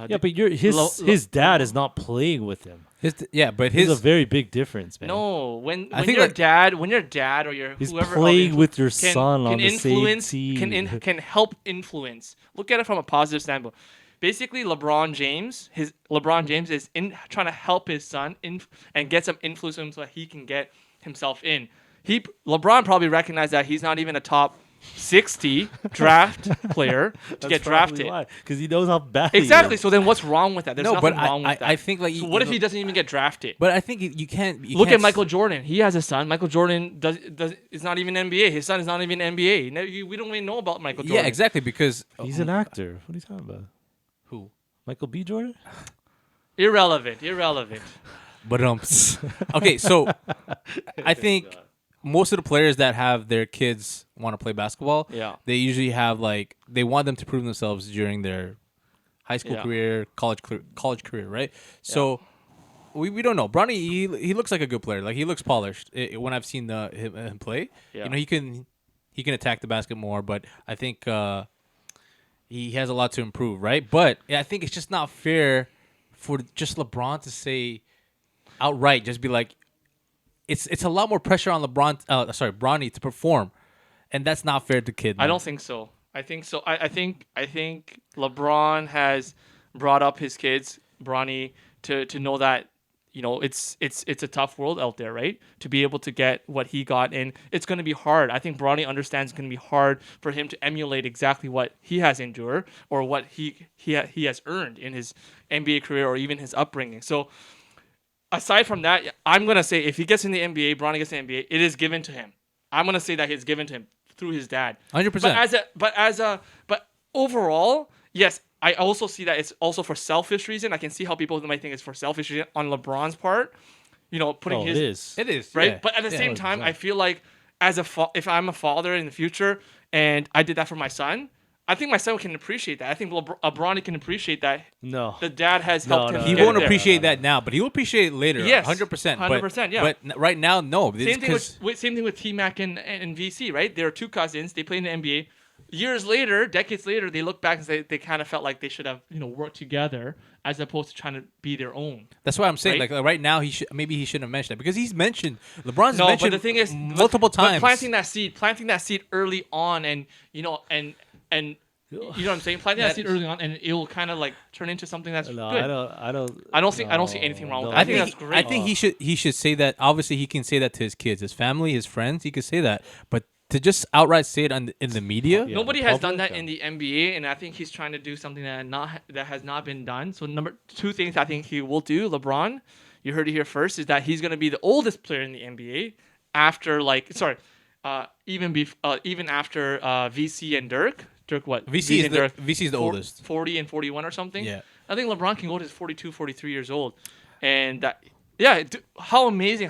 Yeah, but his dad is not playing with him. But There's his a very big difference, man. no, when I think your like- dad or your He's whoever playing of with your can- son can on the same influence team. can help influence. Look at it from a positive standpoint. Basically, LeBron James is trying to help his son and get some influence on him so that he can get himself in. LeBron probably recognized that he's not even a top 60 draft player to get drafted. Because he knows how bad he Exactly. is. So then, what's wrong with that? There's no, nothing but wrong with that. I think like So what if he doesn't even get drafted? But I think you can't Look can't at Michael Jordan. He has a son. Michael Jordan is not even NBA. His son is not even NBA. We don't even know about Michael Jordan. Yeah, exactly because He's an actor. What are you talking about? who? Michael B. Jordan? Irrelevant. But okay, so I think most of the players that have their kids want to play basketball, Yeah. they usually have they want them to prove themselves during their high school Yeah. career, college career, right? So we don't know. Bronny he looks like a good player. Like he looks polished when I've seen him play. Yeah. You know, he can attack the basket more, but I think he has a lot to improve, right? But I think it's just not fair for just LeBron to say outright, just be like, it's a lot more pressure on Bronny to perform, and that's not fair to kid. I man. don't think so. I think so. I think LeBron has brought up his kids, Bronny, to know that it's a tough world out there, right? To be able to get what he got, and it's going to be hard. I think Bronny understands it's going to be hard for him to emulate exactly what he has endured or what he has earned in his NBA career or even his upbringing. So aside from that, I'm going to say if he gets in the NBA, Bronny gets in the NBA, it is given to him. I'm going to say that it's given to him through his dad. 100%. But overall, yes, I also see that it's also for selfish reason. I can see how people might think it's for selfish reason on LeBron's part. Putting his It is. It is right. yeah. But at the same 100%. time, I feel like if I'm a father in the future and I did that for my son, I think my son can appreciate that. I think Bronny can appreciate that. No. The dad has No, helped no, him. He get won't there. appreciate that now, but he'll appreciate it later. Yes, 100%. 100%, yeah. But right now, no. Same thing with T-Mac and VC, right? They're two cousins. They play in the NBA. Years later, decades later, they look back and say they kind of felt like they should have, worked together as opposed to trying to be their own. That's why I'm saying, Right? like right now, he shouldn't have mentioned that because he's mentioned LeBron's No, mentioned but the thing is, multiple times. But planting that seed early on, and You know what I'm saying? Planting that seed early on, and it will kind of like turn into something that's No, good. I don't. I don't see anything wrong with no, that. I I think think that's great. I think he should say that. Obviously, he can say that to his kids, his family, his friends. He could say that, but to just outright say it in the media, Yeah. Nobody the has done public, that in the NBA, and I think he's trying to do something that has not been done. So number two things I think he will do, LeBron, you heard it here first, is that he's going to be the oldest player in the NBA after even after VC and Dirk. Dirk what? VC and VC is the oldest. 40 and 41 or something. Yeah. I think LeBron can go to 42, 43 years old, and that. Yeah, how amazing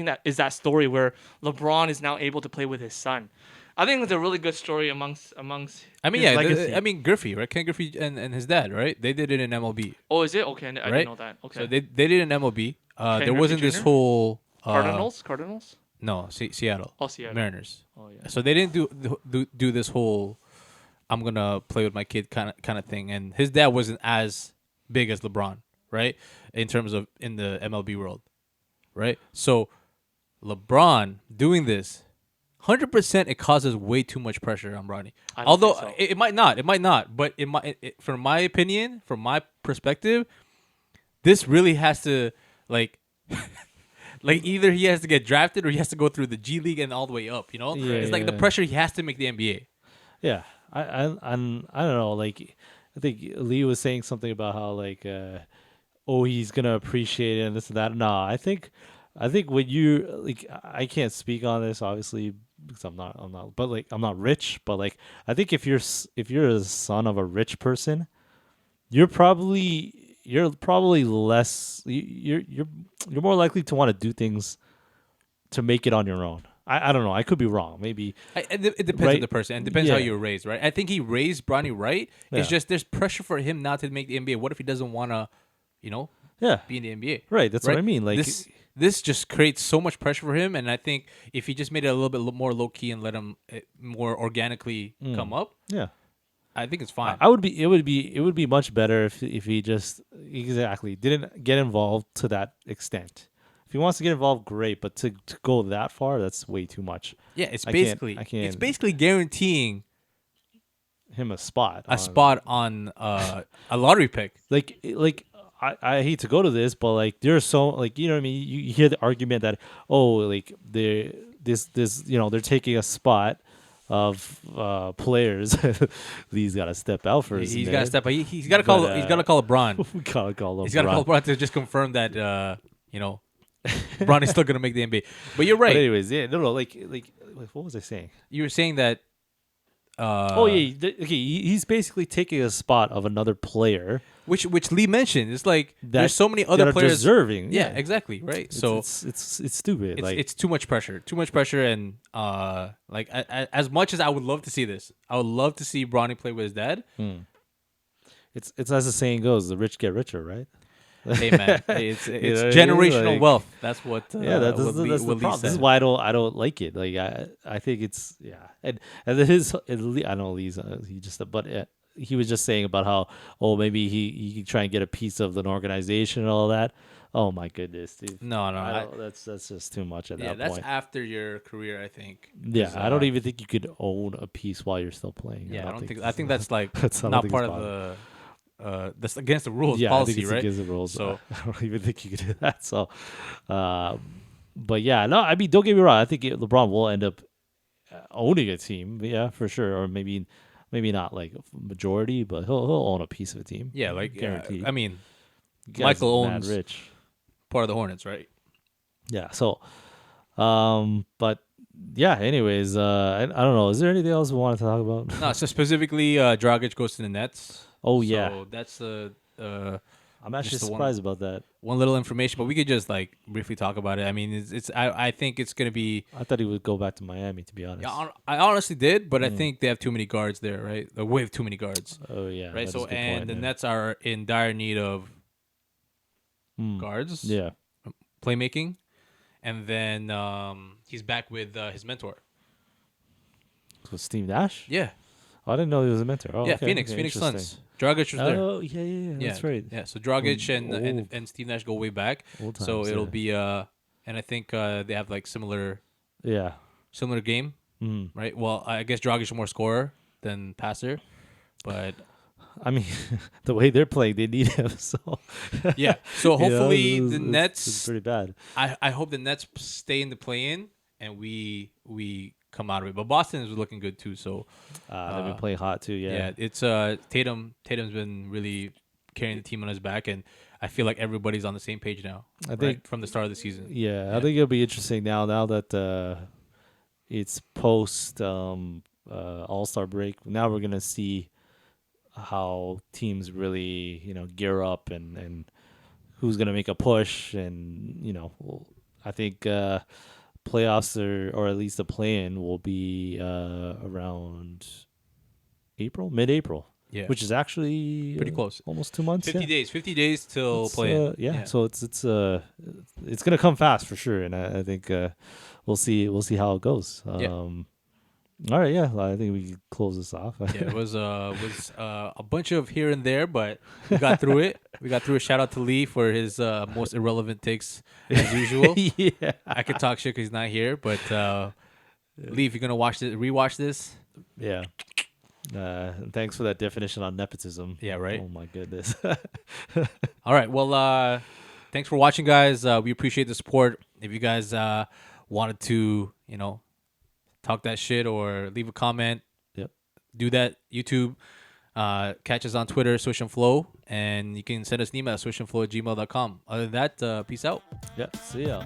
that is that story where LeBron is now able to play with his son. I think it's a really good story amongst. I mean, his yeah. legacy. Griffey, right? Ken Griffey and his dad, right? They did it in MLB. Oh, is it okay? I didn't Right? know that. Okay. So they did it in MLB. There Griffey wasn't this Jr.? whole Cardinals. No, Seattle. Oh, Seattle. Mariners. Oh yeah. So they didn't do this whole I'm gonna play with my kid kind of thing. And his dad wasn't as big as LeBron, right? In terms of in the MLB world, right? So LeBron doing this, 100%, it causes way too much pressure on Bronny. I don't Although think so. it might not, but from my opinion, from my perspective, this really has to like. Like either he has to get drafted or he has to go through the G League and all the way up. You know, Yeah, it's like the yeah. pressure he has to make the NBA. Yeah, I don't know. Like, I think Lee was saying something about how like, oh, he's gonna appreciate it and this and that. Nah, I think when you like, I can't speak on this obviously because I'm not, but like I'm not rich. But like, I think if you're a son of a rich person, you're probably less you're more likely to want to do things to make it on your own. I don't know. I could be wrong. Maybe It depends Right. on the person. And depends how Yeah. you were raised, right? I think he raised Bronny right. It's Yeah. just there's pressure for him not to make the NBA. What if he doesn't want to, yeah, be in the NBA? right. That's what I mean. Like this just creates so much pressure for him. And I think if he just made it a little bit more low key and let him more organically come up, yeah. I think it's fine. It would be much better if he just exactly didn't get involved to that extent. If he wants to get involved, great, but to go that far, that's way too much. Yeah, it's I can't- basically I can't- it's basically guaranteeing Him a spot, a spot on a lottery pick. like I hate to go to this, but like there's so like you know what I mean. You hear the argument that like they're they're taking a spot of players. He's got to step out first. He's got to step. He's got to call. But, He's got to call LeBron. We gotta call him. He's got to call LeBron to just confirm that LeBron is still gonna make the NBA. But you're right. But anyways, yeah, no, like what was I saying? You were saying that. Oh yeah, okay. He's basically taking a spot of another player which Lee mentioned. It's like there's so many that other are players deserving. Yeah, exactly. Right. It's stupid. It's too much pressure. Too much pressure, and like as much as I would love to see this, I would love to see Bronny play with his dad. It's as the saying goes: the rich get richer, right? Hey man, it's know what I mean? generational Like- wealth. That's what. That's what the Lee problem. This is said. why I don't like it. Like I think it's and his I know Lee's he just but he was just saying about how maybe he can try and get a piece of an organization and all that. Oh my goodness, dude. No, that's just too much at yeah, that that's point. after your career, I think. Yeah, 'Cause, I don't even think you could own a piece while you're still playing. Yeah, I don't think. I that's- think that's like I don't not think part it's of the. That's against the rules I policy, think it's right? against the rules. So- I don't even think you could do that. So, but yeah, no, I mean, don't get me wrong. I think LeBron will end up owning a team, yeah, for sure, or maybe not like a majority, but he'll own a piece of a team. Yeah, like guaranteed. I mean, Guy's Michael mad owns rich. part of the Hornets, right? Yeah. So, but yeah. Anyways, I don't know. Is there anything else we want to talk about? No, so specifically, Dragic goes to the Nets. Oh So yeah, that's I'm actually just the one- surprised about that. one little information, but we could just like briefly talk about it. I mean, I think it's gonna be. I thought he would go back to Miami. To be honest. I honestly did, but I think they have too many guards there, right? Way too many guards, Oh yeah. right? that So is a good and point, the yeah. Nets are in dire need of guards, Yeah. playmaking, and then he's back with his mentor. So Steve Nash. Yeah, Oh, I didn't know he was a mentor. Oh, yeah, okay, Phoenix okay, Suns. interesting. Dragic was there. Oh yeah, that's right. Yeah, so Dragic Old- and Steve Nash go way back. Old So times, it'll yeah. be and I think they have like similar Yeah. game, right? Well, I guess Dragic is more scorer than passer, But I mean, the way they're playing, they need him. So yeah, so you know, hopefully it's- the it's- Nets. it's pretty bad. I hope the Nets stay in the play-in and we come out of it. But Boston is looking good too. So They've been playing hot too. yeah, it's Tatum. Tatum's been really carrying the team on his back, and I feel like everybody's on the same page now. I think from the start of the season. Yeah, Yeah. I think it'll be interesting now. Now that it's post All-Star break, now we're gonna see how teams really gear up and who's gonna make a push, and I think playoffs or at least the play-in will be around mid-April. Yeah, Which is actually pretty close. almost 2 months. 50 yeah. days. 50 days till It's, play-in. yeah, so it's gonna come fast for sure, and I think we'll see how it goes. All right, yeah, I think we can close this off. Yeah, it was a bunch of here and there, but we got through it. We got through it. Shout out to Lee for his most irrelevant takes as usual. Yeah, I could talk shit because he's not here, but Lee, if you're gonna rewatch this, yeah. And thanks for that definition on nepotism. Yeah, right? Oh my goodness. all right. Well, thanks for watching, guys. We appreciate the support. If you guys wanted to, talk that shit or leave a comment, Yep. do that. YouTube, catch us on Twitter, Swish and Flow, and you can send us an email at swishandflow@gmail.com. Other than that, peace out. Yeah. See ya.